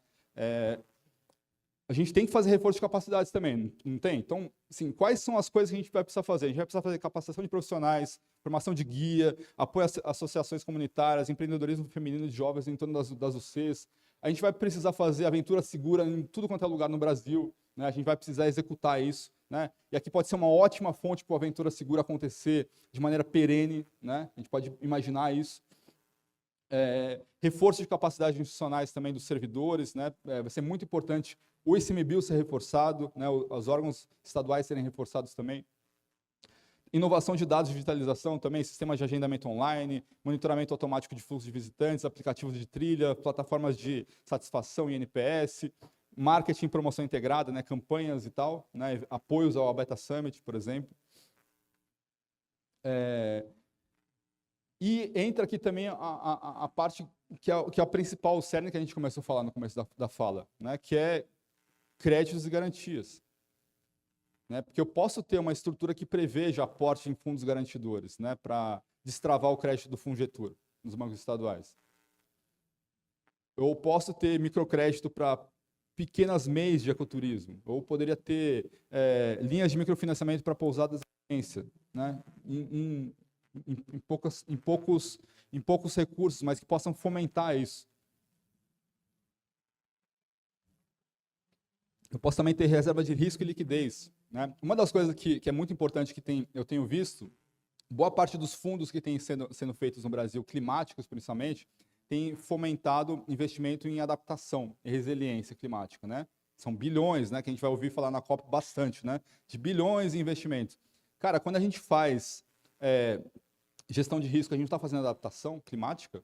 A gente tem que fazer reforço de capacidades também, não tem? Então, assim, quais são as coisas que a gente vai precisar fazer? A gente vai precisar fazer capacitação de profissionais, formação de guia, apoio a associações comunitárias, empreendedorismo feminino de jovens em torno das UCs. A gente vai precisar fazer aventura segura em tudo quanto é lugar no Brasil. Né? A gente vai precisar executar isso. Né? E aqui pode ser uma ótima fonte para a aventura segura acontecer de maneira perene. Né? A gente pode imaginar isso. Reforço de capacidades institucionais também dos servidores. Né? Vai ser muito importante o ICMBio ser reforçado, né? Os órgãos estaduais serem reforçados também. Inovação de dados, digitalização também, sistemas de agendamento online, monitoramento automático de fluxo de visitantes, aplicativos de trilha, plataformas de satisfação e NPS, marketing e promoção integrada, né, campanhas e tal, né, apoios ao Beta Summit, por exemplo. E entra aqui também a parte que é a principal, o cerne que a gente começou a falar no começo da fala, né, que é créditos e garantias. Né, porque eu posso ter uma estrutura que preveja aporte em fundos garantidores, né, para destravar o crédito do Fungetur nos bancos estaduais. Eu posso ter microcrédito para pequenas MEIs de ecoturismo. Ou poderia ter linhas de microfinanciamento para pousadas de emergência, né, em poucos recursos, mas que possam fomentar isso. Eu posso também ter reserva de risco e liquidez. Né? Uma das coisas que é muito importante que eu tenho visto, boa parte dos fundos que têm sendo feitos no Brasil, climáticos principalmente, tem fomentado investimento em adaptação e resiliência climática. Né? São bilhões, né, que a gente vai ouvir falar na COP bastante, né, de bilhões em investimentos. Cara, quando a gente faz gestão de risco, a gente está fazendo adaptação climática,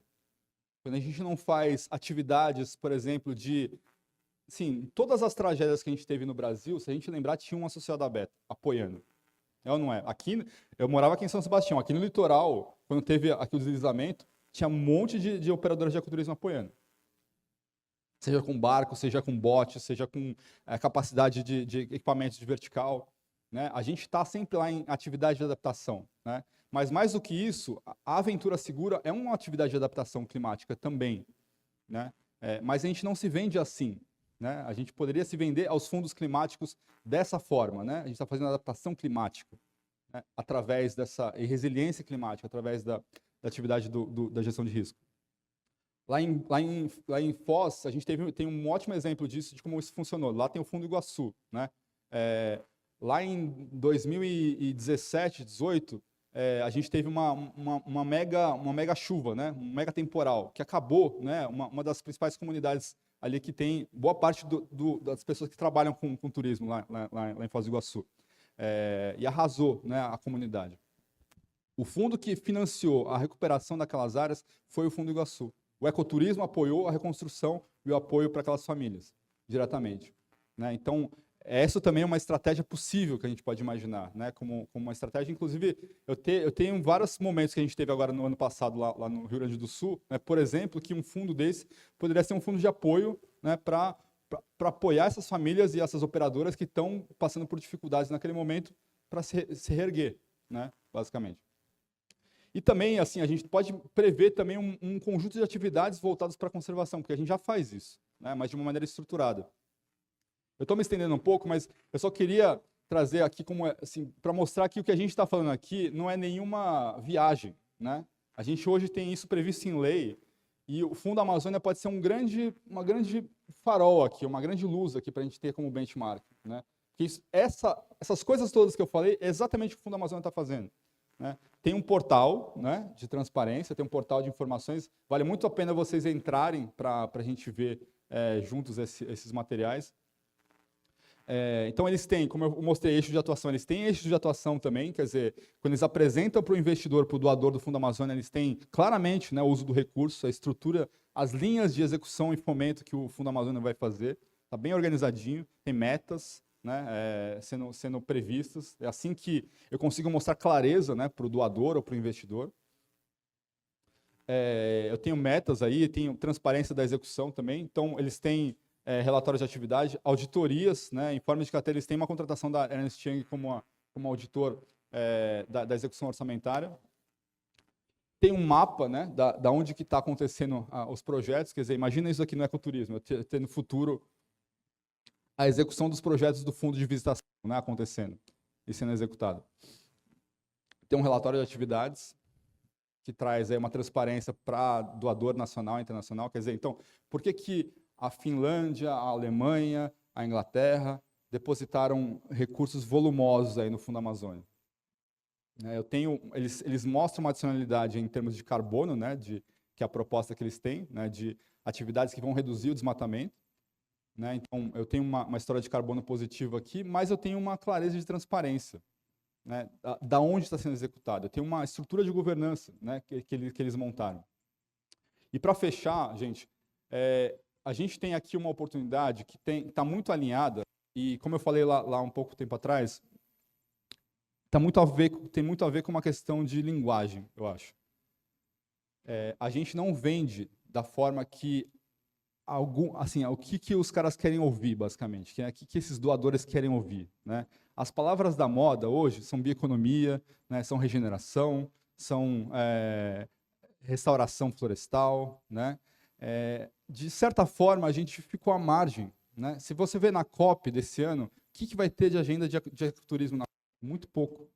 quando a gente não faz atividades, por exemplo, sim, todas as tragédias que a gente teve no Brasil, se a gente lembrar, tinha uma sociedade aberta, apoiando. É ou não é? Aqui, eu morava aqui em São Sebastião, aqui no litoral, quando teve aqui o deslizamento, tinha um monte de operadoras de ecoturismo apoiando. Seja com barco, seja com bote, seja com capacidade de equipamentos de vertical. Né? A gente está sempre lá em atividade de adaptação. Né? Mas mais do que isso, a aventura segura é uma atividade de adaptação climática também. Né? Mas a gente não se vende assim. Né? A gente poderia se vender aos fundos climáticos dessa forma. Né? A gente está fazendo adaptação climática, né? Através dessa resiliência climática, através da atividade da gestão de risco. Lá em Foz, a gente tem um ótimo exemplo disso, de como isso funcionou. Lá tem o Fundo Iguaçu. Né? Lá em 2017, 2018, a gente teve uma mega chuva, né? Um mega temporal, que acabou, né? Uma das principais comunidades ali que tem boa parte das pessoas que trabalham com turismo lá em Foz do Iguaçu. E arrasou, né, a comunidade. O fundo que financiou a recuperação daquelas áreas foi o Fundo Iguaçu. O ecoturismo apoiou a reconstrução e o apoio para aquelas famílias, diretamente. Né? Então, essa também é uma estratégia possível que a gente pode imaginar, né? Como uma estratégia. Inclusive, eu tenho vários momentos que a gente teve agora no ano passado, lá no Rio Grande do Sul, né? Por exemplo, que um fundo desse poderia ser um fundo de apoio, né? Para apoiar essas famílias e essas operadoras que estão passando por dificuldades naquele momento para se reerguer, né? Basicamente. E também, assim, a gente pode prever também um conjunto de atividades voltadas para a conservação, porque a gente já faz isso, né? Mas de uma maneira estruturada. Eu estou me estendendo um pouco, mas eu só queria trazer aqui, assim, para mostrar que o que a gente está falando aqui não é nenhuma viagem. Né? A gente hoje tem isso previsto em lei, e o Fundo Amazônia pode ser uma grande farol aqui, uma grande luz aqui para a gente ter como benchmark. Né? Porque essas coisas todas que eu falei é exatamente o que o Fundo Amazônia está fazendo. Né? Tem um portal, né, de transparência, tem um portal de informações, vale muito a pena vocês entrarem para a gente ver juntos esses materiais. Então, eles têm, como eu mostrei, eixo de atuação, eles têm eixo de atuação também, quer dizer, quando eles apresentam para o investidor, para o doador do Fundo Amazônia, eles têm claramente, né, o uso do recurso, a estrutura, as linhas de execução e fomento que o Fundo Amazônia vai fazer, está bem organizadinho, tem metas, né, sendo previstas, é assim que eu consigo mostrar clareza, né, para o doador ou para o investidor. Eu tenho metas aí, tenho transparência da execução também, então eles têm relatórios de atividade, auditorias, né, informes de carteira, eles têm uma contratação da Ernst Young como auditor da execução orçamentária. Tem um mapa, né, da onde que está acontecendo os projetos, quer dizer, imagina isso aqui no ecoturismo, eu ter no futuro a execução dos projetos do fundo de visitação, né, acontecendo e sendo executado. Tem um relatório de atividades que traz aí uma transparência para doador nacional e internacional, quer dizer, então, por que a Finlândia, a Alemanha, a Inglaterra depositaram recursos volumosos aí no Fundo Amazônia? Eles mostram uma adicionalidade em termos de carbono, né, que é a proposta que eles têm, né, de atividades que vão reduzir o desmatamento. Né, então, eu tenho uma história de carbono positivo aqui, mas eu tenho uma clareza de transparência, né, da onde está sendo executado. Eu tenho uma estrutura de governança, né, que eles montaram. E para fechar, gente, a gente tem aqui uma oportunidade que está muito alinhada, e como eu falei lá um pouco tempo atrás, tem muito a ver com uma questão de linguagem, eu acho. A gente não vende da forma que o que os caras querem ouvir, basicamente, o que esses doadores querem ouvir. Né? As palavras da moda hoje são bioeconomia, né, são regeneração, são restauração florestal, né? De certa forma, a gente ficou à margem. Né? Se você vê na COP desse ano, o que vai ter de agenda de ecoturismo na COP? Muito pouco.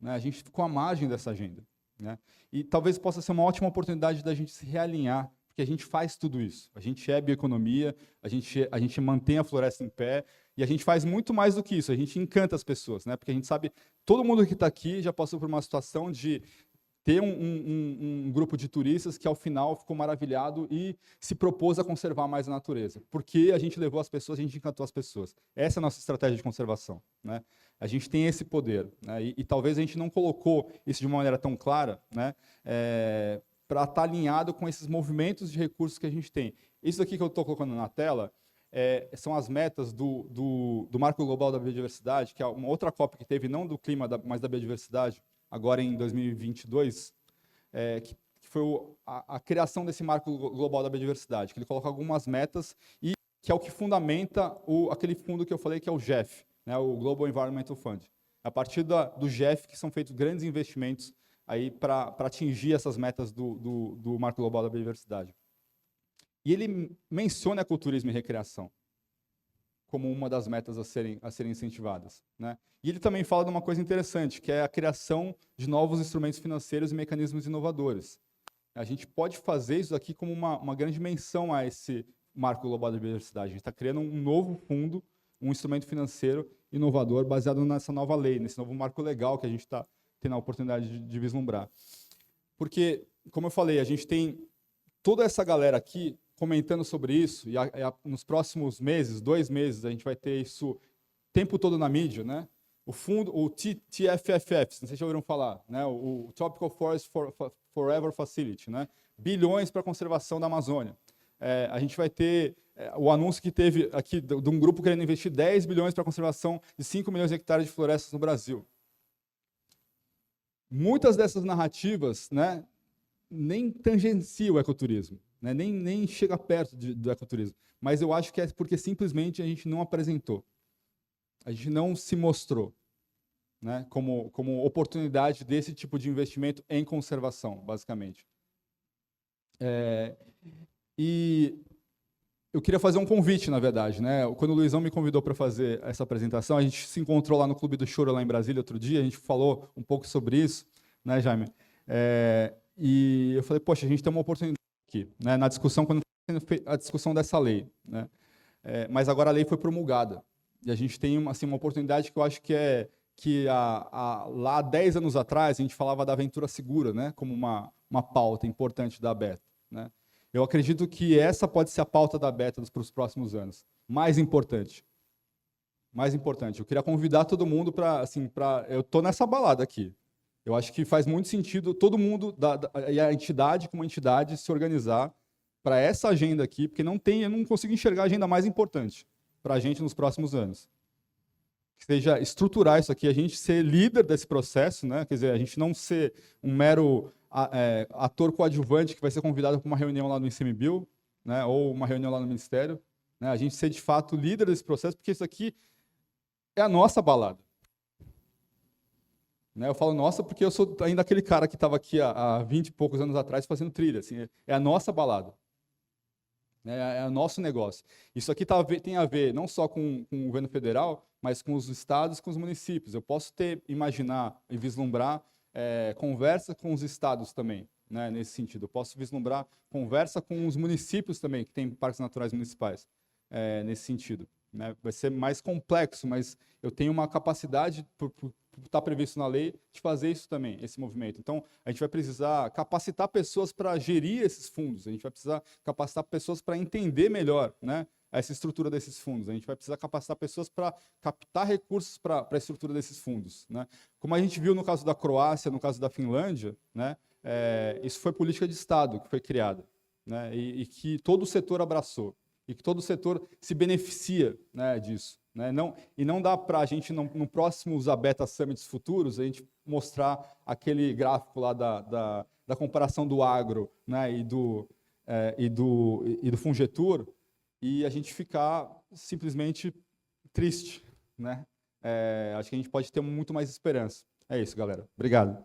Né? A gente ficou à margem dessa agenda. Né? E talvez possa ser uma ótima oportunidade da gente se realinhar, porque a gente faz tudo isso. A gente é bioeconomia, a gente mantém a floresta em pé, e a gente faz muito mais do que isso, a gente encanta as pessoas, né? Porque a gente sabe, todo mundo que está aqui já passou por uma situação de ter um grupo de turistas que, ao final, ficou maravilhado e se propôs a conservar mais a natureza. Porque a gente levou as pessoas, a gente encantou as pessoas. Essa é a nossa estratégia de conservação, né? A gente tem esse poder, né? E talvez a gente não colocou isso de uma maneira tão clara, né? Para estar alinhado com esses movimentos de recursos que a gente tem. Isso aqui que eu estou colocando na tela são as metas do Marco Global da Biodiversidade, que é uma outra COP que teve, não do clima, mas da biodiversidade, agora em 2022, que foi a criação desse Marco Global da Biodiversidade, que ele coloca algumas metas e que é o que fundamenta aquele fundo que eu falei, que é o GEF, né, o Global Environmental Fund. A partir do GEF que são feitos grandes investimentos aí para atingir essas metas do Marco Global da Biodiversidade. E ele menciona ecoturismo e recreação como uma das metas a serem incentivadas, né? E ele também fala de uma coisa interessante, que é a criação de novos instrumentos financeiros e mecanismos inovadores. A gente pode fazer isso aqui como uma grande menção a esse Marco Global da Biodiversidade. A gente está criando um novo fundo, um instrumento financeiro inovador baseado nessa nova lei, nesse novo marco legal que a gente está tendo a oportunidade de vislumbrar. Porque, como eu falei, a gente tem toda essa galera aqui comentando sobre isso, e nos próximos meses, 2 meses, a gente vai ter isso o tempo todo na mídia, né? O fundo, o TFFF, não sei se já ouviram falar, né? O Tropical Forest Forever Facility, né? Bilhões para a conservação da Amazônia. A gente vai ter o anúncio que teve aqui de um grupo querendo investir 10 bilhões para a conservação de 5 milhões de hectares de florestas no Brasil. Muitas dessas narrativas, né, nem tangenciam o ecoturismo, né, nem chega perto do ecoturismo. Mas eu acho que é porque simplesmente a gente não apresentou. A gente não se mostrou, né, como oportunidade desse tipo de investimento em conservação, basicamente. E eu queria fazer um convite, na verdade, né? Quando o Luizão me convidou para fazer essa apresentação, a gente se encontrou lá no Clube do Choro, lá em Brasília, outro dia, a gente falou um pouco sobre isso, né, Jaime? E eu falei, poxa, a gente tem uma oportunidade aqui, né, na discussão, quando está sendo feita a discussão dessa lei, né? Mas agora a lei foi promulgada, e a gente tem assim, uma oportunidade que eu acho que lá há 10 anos atrás a gente falava da aventura segura, né, como uma pauta importante da ABETA, né? Eu acredito que essa pode ser a pauta da ABETA para os próximos anos. Mais importante. Mais importante. Eu queria convidar todo mundo eu estou nessa balada aqui. Eu acho que faz muito sentido todo mundo, e a entidade como entidade, se organizar para essa agenda aqui, porque eu não consigo enxergar a agenda mais importante para a gente nos próximos anos. Que seja estruturar isso aqui, a gente ser líder desse processo, né? Quer dizer, a gente não ser um mero ator coadjuvante que vai ser convidado para uma reunião lá no ICMBio, né? Ou uma reunião lá no Ministério, né? A gente ser, de fato, líder desse processo, porque isso aqui é a nossa balada. Né? Eu falo nossa porque eu sou ainda aquele cara que estava aqui há 20 e poucos anos atrás fazendo trilha. Assim, é a nossa balada. É o nosso negócio. Isso aqui tem a ver não só com o governo federal, mas com os estados e com os municípios. Eu posso imaginar e vislumbrar conversa com os estados também, né, nesse sentido. Eu posso vislumbrar conversa com os municípios também, que têm parques naturais municipais, nesse sentido. Né? Vai ser mais complexo, mas eu tenho uma capacidade, por estar previsto na lei, de fazer isso também, esse movimento. Então, a gente vai precisar capacitar pessoas para gerir esses fundos, a gente vai precisar capacitar pessoas para entender melhor, né, essa estrutura desses fundos, a gente vai precisar capacitar pessoas para captar recursos para a estrutura desses fundos. Né? Como a gente viu no caso da Croácia, no caso da Finlândia, né, isso foi política de Estado que foi criada, né, e que todo o setor abraçou, e que todo o setor se beneficia, né, disso. Né? Não dá para a gente, no próximo Zabeta Summits futuros, a gente mostrar aquele gráfico lá da comparação do agro, né, e do Fungetur, e a gente ficar simplesmente triste. Né? Acho que a gente pode ter muito mais esperança. É isso, galera. Obrigado.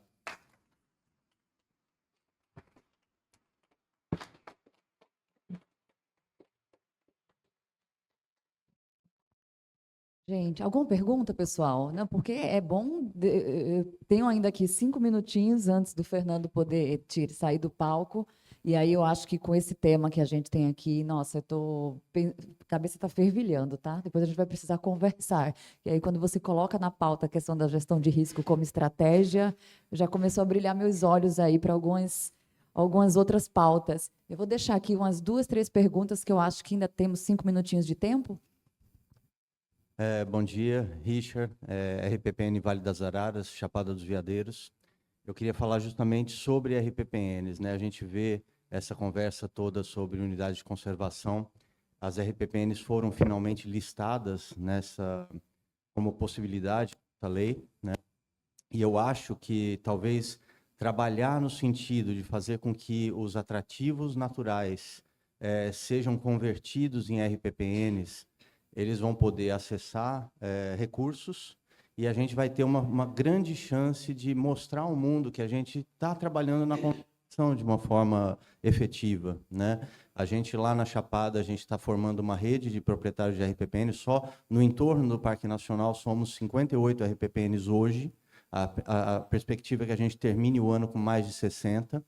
Gente, alguma pergunta, pessoal? Não, porque é bom. Eu tenho ainda aqui 5 minutinhos antes do Fernando poder sair do palco. E aí eu acho que com esse tema que a gente tem aqui, nossa, a cabeça está fervilhando, tá? Depois a gente vai precisar conversar. E aí, quando você coloca na pauta a questão da gestão de risco como estratégia, já começou a brilhar meus olhos aí para algumas outras pautas. Eu vou deixar aqui umas 2, 3 perguntas que eu acho que ainda temos 5 minutinhos de tempo. Bom dia, Richard, RPPN Vale das Araras, Chapada dos Veadeiros. Eu queria falar justamente sobre RPPNs, né? A gente vê essa conversa toda sobre unidade de conservação. As RPPNs foram finalmente listadas como possibilidade da lei, né? E eu acho que talvez trabalhar no sentido de fazer com que os atrativos naturais sejam convertidos em RPPNs, eles vão poder acessar recursos e a gente vai ter uma grande chance de mostrar ao mundo que a gente está trabalhando na conservação de uma forma efetiva, né? A gente lá na Chapada, a gente está formando uma rede de proprietários de RPPN, só no entorno do Parque Nacional somos 58 RPPNs hoje, a perspectiva é que a gente termine o ano com mais de 60,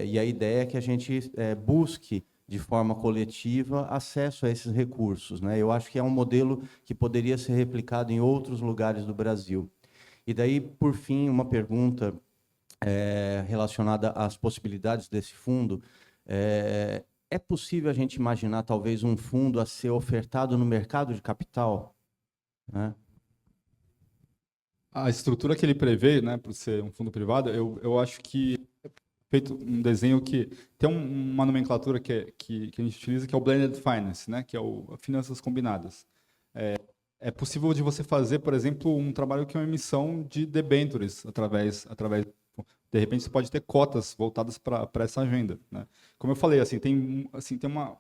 e a ideia é que a gente busque de forma coletiva, acesso a esses recursos, né? Eu acho que é um modelo que poderia ser replicado em outros lugares do Brasil. E daí, por fim, uma pergunta relacionada às possibilidades desse fundo. É possível a gente imaginar, talvez, um fundo a ser ofertado no mercado de capital, né? A estrutura que ele prevê, né, por ser um fundo privado, eu acho que feito um desenho que tem uma nomenclatura que a gente utiliza, que é o blended finance, né, que é o finanças combinadas. É possível de você fazer, por exemplo, um trabalho que é uma emissão de debêntures através de repente você pode ter cotas voltadas para essa agenda, né? Como eu falei, tem uma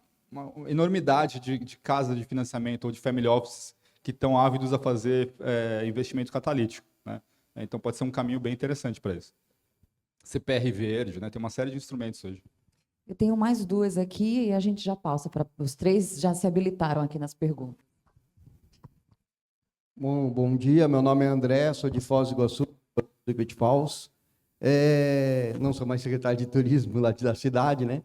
enormidade de casas de financiamento ou de family offices que estão ávidos a fazer investimento catalítico, né? Então pode ser um caminho bem interessante para isso. CPR verde, né? Tem uma série de instrumentos hoje. Eu tenho mais 2 aqui e a gente já passa para os 3 já se habilitaram aqui nas perguntas. Bom dia, meu nome é André, sou de Foz do Iguaçu, do Great Falls. Não sou mais secretário de turismo lá da cidade, né?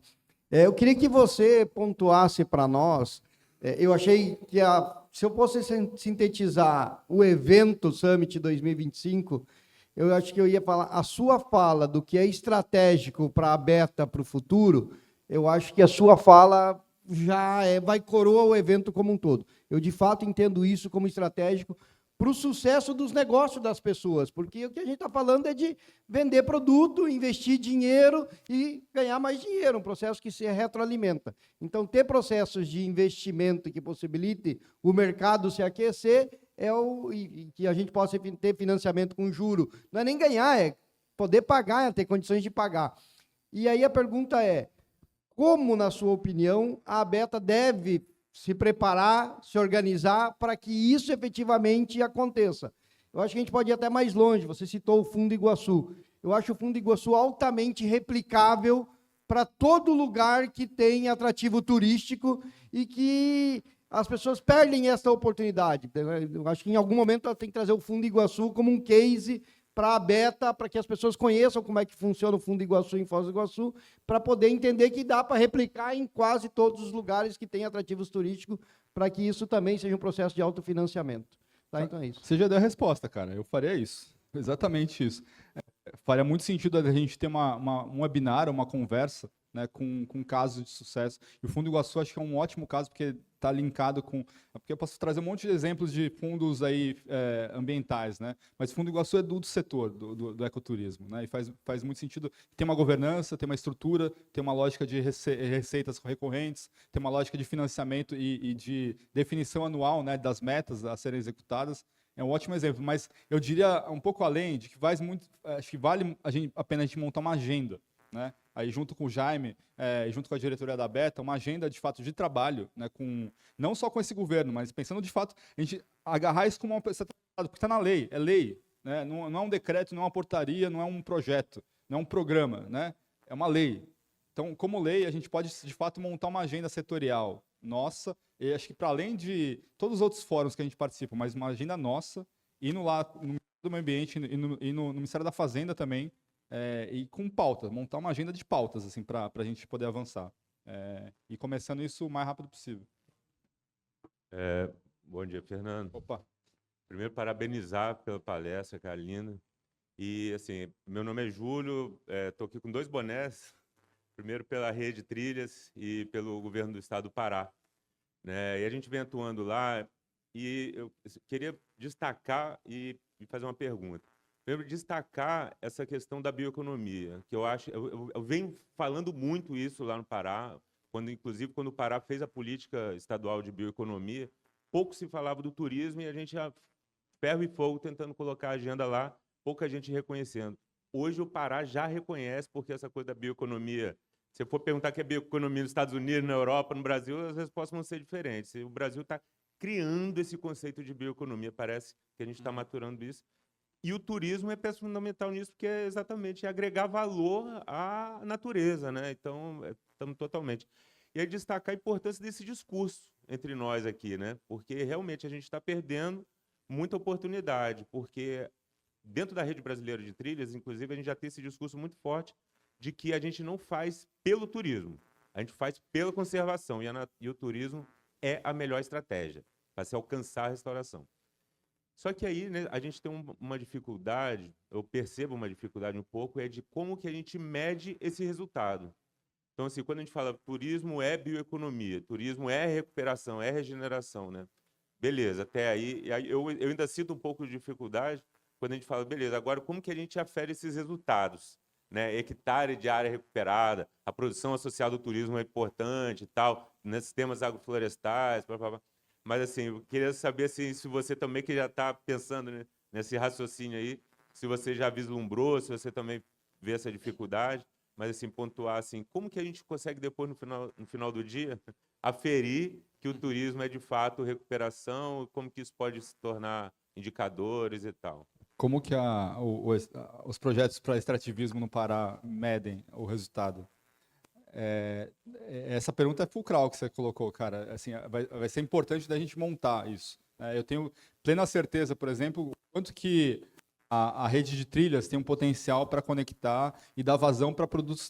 Eu queria que você pontuasse para nós, eu achei que se eu fosse sintetizar o evento Summit 2025, eu acho que eu ia falar, a sua fala do que é estratégico para a Beta para o futuro, eu acho que a sua fala já vai coroar o evento como um todo. Eu, de fato, entendo isso como estratégico para o sucesso dos negócios das pessoas, porque o que a gente está falando é de vender produto, investir dinheiro e ganhar mais dinheiro, um processo que se retroalimenta. Então, ter processos de investimento que possibilite o mercado se aquecer e que a gente possa ter financiamento com juro. Não é nem ganhar, é poder pagar, é ter condições de pagar. E aí a pergunta é, como, na sua opinião, a Beta deve se preparar, se organizar para que isso efetivamente aconteça? Eu acho que a gente pode ir até mais longe. Você citou o Fundo Iguaçu. Eu acho o Fundo Iguaçu altamente replicável para todo lugar que tem atrativo turístico e que as pessoas perdem essa oportunidade. Eu acho que em algum momento ela tem que trazer o Fundo Iguaçu como um case para a Beta, para que as pessoas conheçam como é que funciona o Fundo Iguaçu em Foz do Iguaçu, para poder entender que dá para replicar em quase todos os lugares que têm atrativos turísticos, para que isso também seja um processo de autofinanciamento. Tá, então é isso. Você já deu a resposta, cara. Eu faria isso. Exatamente isso. Faria muito sentido a gente ter um webinar, uma conversa, né, com casos de sucesso. E o Fundo Iguaçu acho que é um ótimo caso, porque está linkado com... Porque eu posso trazer um monte de exemplos de fundos aí, ambientais, né? Mas o Fundo Iguaçu é do setor, do ecoturismo, né? E faz muito sentido. Tem uma governança, tem uma estrutura, tem uma lógica de receitas recorrentes, tem uma lógica de financiamento e de definição anual, né, das metas a serem executadas. É um ótimo exemplo, mas eu diria um pouco além de que acho que vale a pena a gente montar uma agenda, né? Aí junto com o Jaime, junto com a diretoria da Beta, uma agenda de fato de trabalho, né? Não só com esse governo, mas pensando de fato a gente agarrar isso como uma pessoa, porque está na lei, é lei, né? Não é um decreto, não é uma portaria, não é um projeto, não é um programa, né? É uma lei. Então, como lei, a gente pode, de fato, montar uma agenda setorial nossa, e acho que para além de todos os outros fóruns que a gente participa, mas uma agenda nossa, indo lá no Ministério do Meio Ambiente e no Ministério da Fazenda também, e com pauta, montar uma agenda de pautas, assim, para a gente poder avançar. E começando isso o mais rápido possível. Bom dia, Fernando. Opa. Primeiro, parabenizar pela palestra, cara, linda. E, assim, meu nome é Júlio, estou aqui com 2 bonés. Primeiro pela Rede Trilhas e pelo governo do estado do Pará, né? E a gente vem atuando lá e eu queria destacar e fazer uma pergunta. Primeiro, destacar essa questão da bioeconomia, que eu acho, eu venho falando muito isso lá no Pará, inclusive quando o Pará fez a política estadual de bioeconomia, pouco se falava do turismo e a gente, ferro e fogo, tentando colocar a agenda lá, pouca gente reconhecendo. Hoje o Pará já reconhece, porque essa coisa da bioeconomia, se eu for perguntar o que é bioeconomia nos Estados Unidos, na Europa, no Brasil, as respostas vão ser diferentes. O Brasil está criando esse conceito de bioeconomia, parece que a gente está maturando isso. E o turismo é peça fundamental nisso, porque é exatamente agregar valor à natureza, né? Então, estamos totalmente. E aí destacar a importância desse discurso entre nós aqui, né? Porque realmente a gente está perdendo muita oportunidade, porque dentro da rede brasileira de trilhas, inclusive, a gente já tem esse discurso muito forte de que a gente não faz pelo turismo, a gente faz pela conservação, e o turismo é a melhor estratégia para se alcançar a restauração. Só que aí, né, a gente tem uma dificuldade, eu percebo uma dificuldade um pouco, é de como que a gente mede esse resultado. Então, assim, quando a gente fala turismo é bioeconomia, turismo é recuperação, é regeneração, né? Beleza, até aí eu ainda sinto um pouco de dificuldade quando a gente fala, beleza, agora como que a gente afere esses resultados? Né? Hectare de área recuperada, a produção associada ao turismo é importante e tal, nesses temas agroflorestais, blá, blá, blá. Mas, assim, eu queria saber assim, se você também que já está pensando, né, nesse raciocínio aí, se você já vislumbrou, se você também vê essa dificuldade, mas, assim, pontuar, assim, como que a gente consegue depois, no final do dia, aferir que o turismo é, de fato, recuperação, como que isso pode se tornar indicadores e tal? Como que os projetos para extrativismo no Pará medem o resultado? Essa pergunta é fulcral que você colocou, cara. Assim, vai ser importante da gente montar isso. Eu tenho plena certeza, por exemplo, quanto que a rede de trilhas tem um potencial para conectar e dar vazão para produtos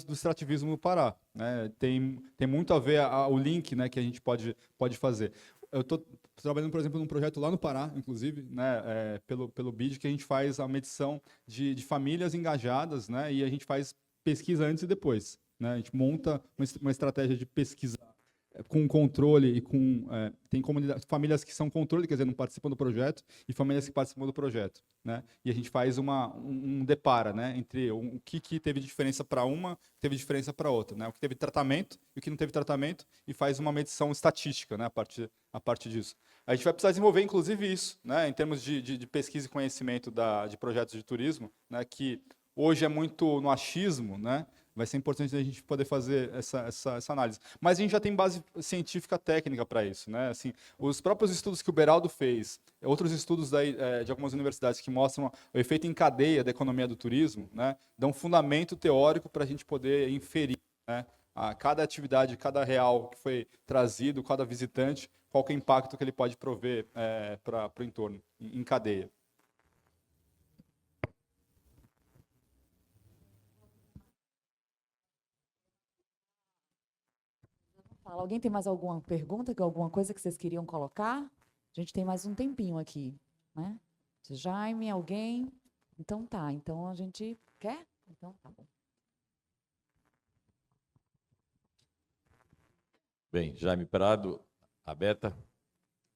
do extrativismo no Pará, né? Tem muito a ver o link, né, que a gente pode fazer. Eu estou trabalhando, por exemplo, num projeto lá no Pará, inclusive, né, pelo BID, que a gente faz a medição de famílias engajadas, né, e a gente faz pesquisa antes e depois. Né, a gente monta uma estratégia de pesquisa com controle e tem famílias que são controle, quer dizer, não participam do projeto, e famílias que participam do projeto, né? E a gente faz um depara, né, entre o que teve diferença para uma, teve diferença para outra, né? O que teve tratamento e o que não teve tratamento, e faz uma medição estatística, né, a partir disso. A gente vai precisar desenvolver, inclusive, isso, né, em termos de pesquisa e conhecimento de projetos de turismo, né, que hoje é muito no achismo, né? Vai ser importante a gente poder fazer essa análise. Mas a gente já tem base científica técnica para isso, né? Assim, os próprios estudos que o Beraldo fez, outros estudos de algumas universidades que mostram o efeito em cadeia da economia do turismo, né, dão fundamento teórico para a gente poder inferir, né, a cada atividade, cada real que foi trazido, cada visitante, qual que é o impacto que ele pode prover para o entorno, em cadeia. Alguém tem mais alguma pergunta, alguma coisa que vocês queriam colocar? A gente tem mais um tempinho aqui, né? Jaime, alguém? Então tá, então a gente quer? Então tá bom. Bem, Jaime Prado, a Beta,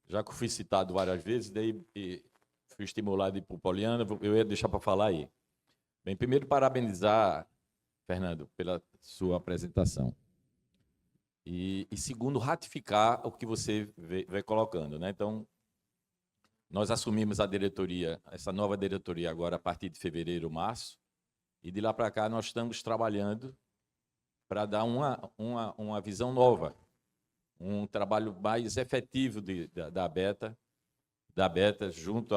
já que eu fui citado várias vezes, daí fui estimulado a ir para o Poliana, eu ia deixar para falar aí. Bem, primeiro parabenizar, Fernando, pela sua apresentação. E segundo, ratificar o que você vem colocando, né? Então, nós assumimos a diretoria, essa nova diretoria agora a partir de fevereiro, março, e de lá para cá nós estamos trabalhando para dar uma visão nova, um trabalho mais efetivo da Beta junto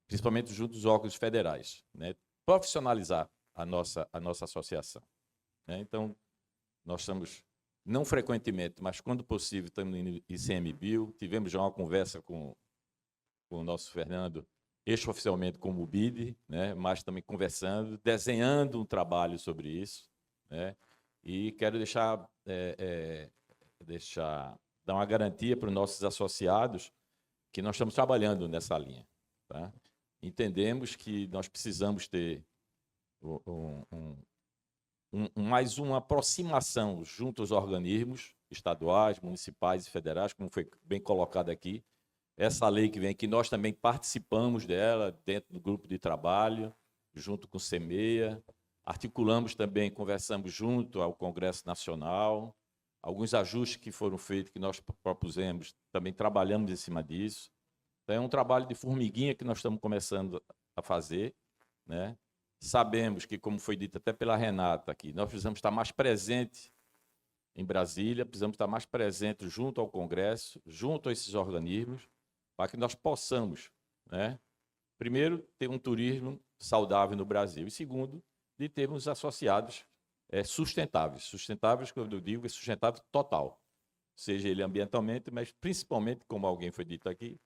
principalmente junto aos órgãos federais, né? profissionalizar a nossa associação, né? Então, nós estamos, não frequentemente, mas quando possível, estamos no ICMBio. Tivemos já uma conversa com o nosso Fernando, extraoficialmente como o BID, né? Mas também conversando, desenhando um trabalho sobre isso, né? E quero dar uma garantia para os nossos associados que nós estamos trabalhando nessa linha, tá? Entendemos que nós precisamos ter mais uma aproximação junto aos organismos estaduais, municipais e federais, como foi bem colocado aqui. Essa lei que vem, que nós também participamos dela dentro do grupo de trabalho, junto com o CEMEA, articulamos também, conversamos junto ao Congresso Nacional, alguns ajustes que foram feitos, que nós propusemos, também trabalhamos em cima disso. Então, é um trabalho de formiguinha que nós estamos começando a fazer, né? Sabemos que, como foi dito até pela Renata aqui, nós precisamos estar mais presentes em Brasília, precisamos estar mais presentes junto ao Congresso, junto a esses organismos, para que nós possamos, né, primeiro, ter um turismo saudável no Brasil, e segundo, de termos associados sustentáveis. Sustentáveis, quando eu digo, é sustentável total, seja ele ambientalmente, mas principalmente, como alguém foi dito aqui,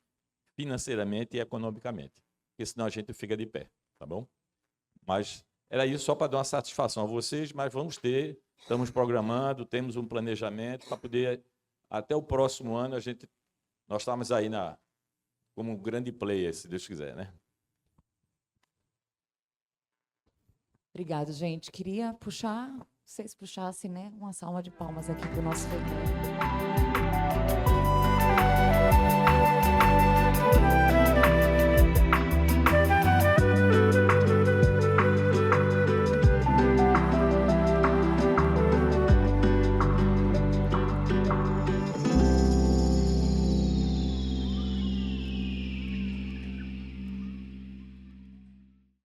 financeiramente e economicamente, porque senão a gente fica de pé, tá bom? Mas era isso só para dar uma satisfação a vocês, mas estamos programando, temos um planejamento para poder, até o próximo ano, nós estamos aí como um grande player, se Deus quiser, né? Obrigado, gente. Queria vocês puxassem, né, uma salva de palmas aqui para o nosso Fernando.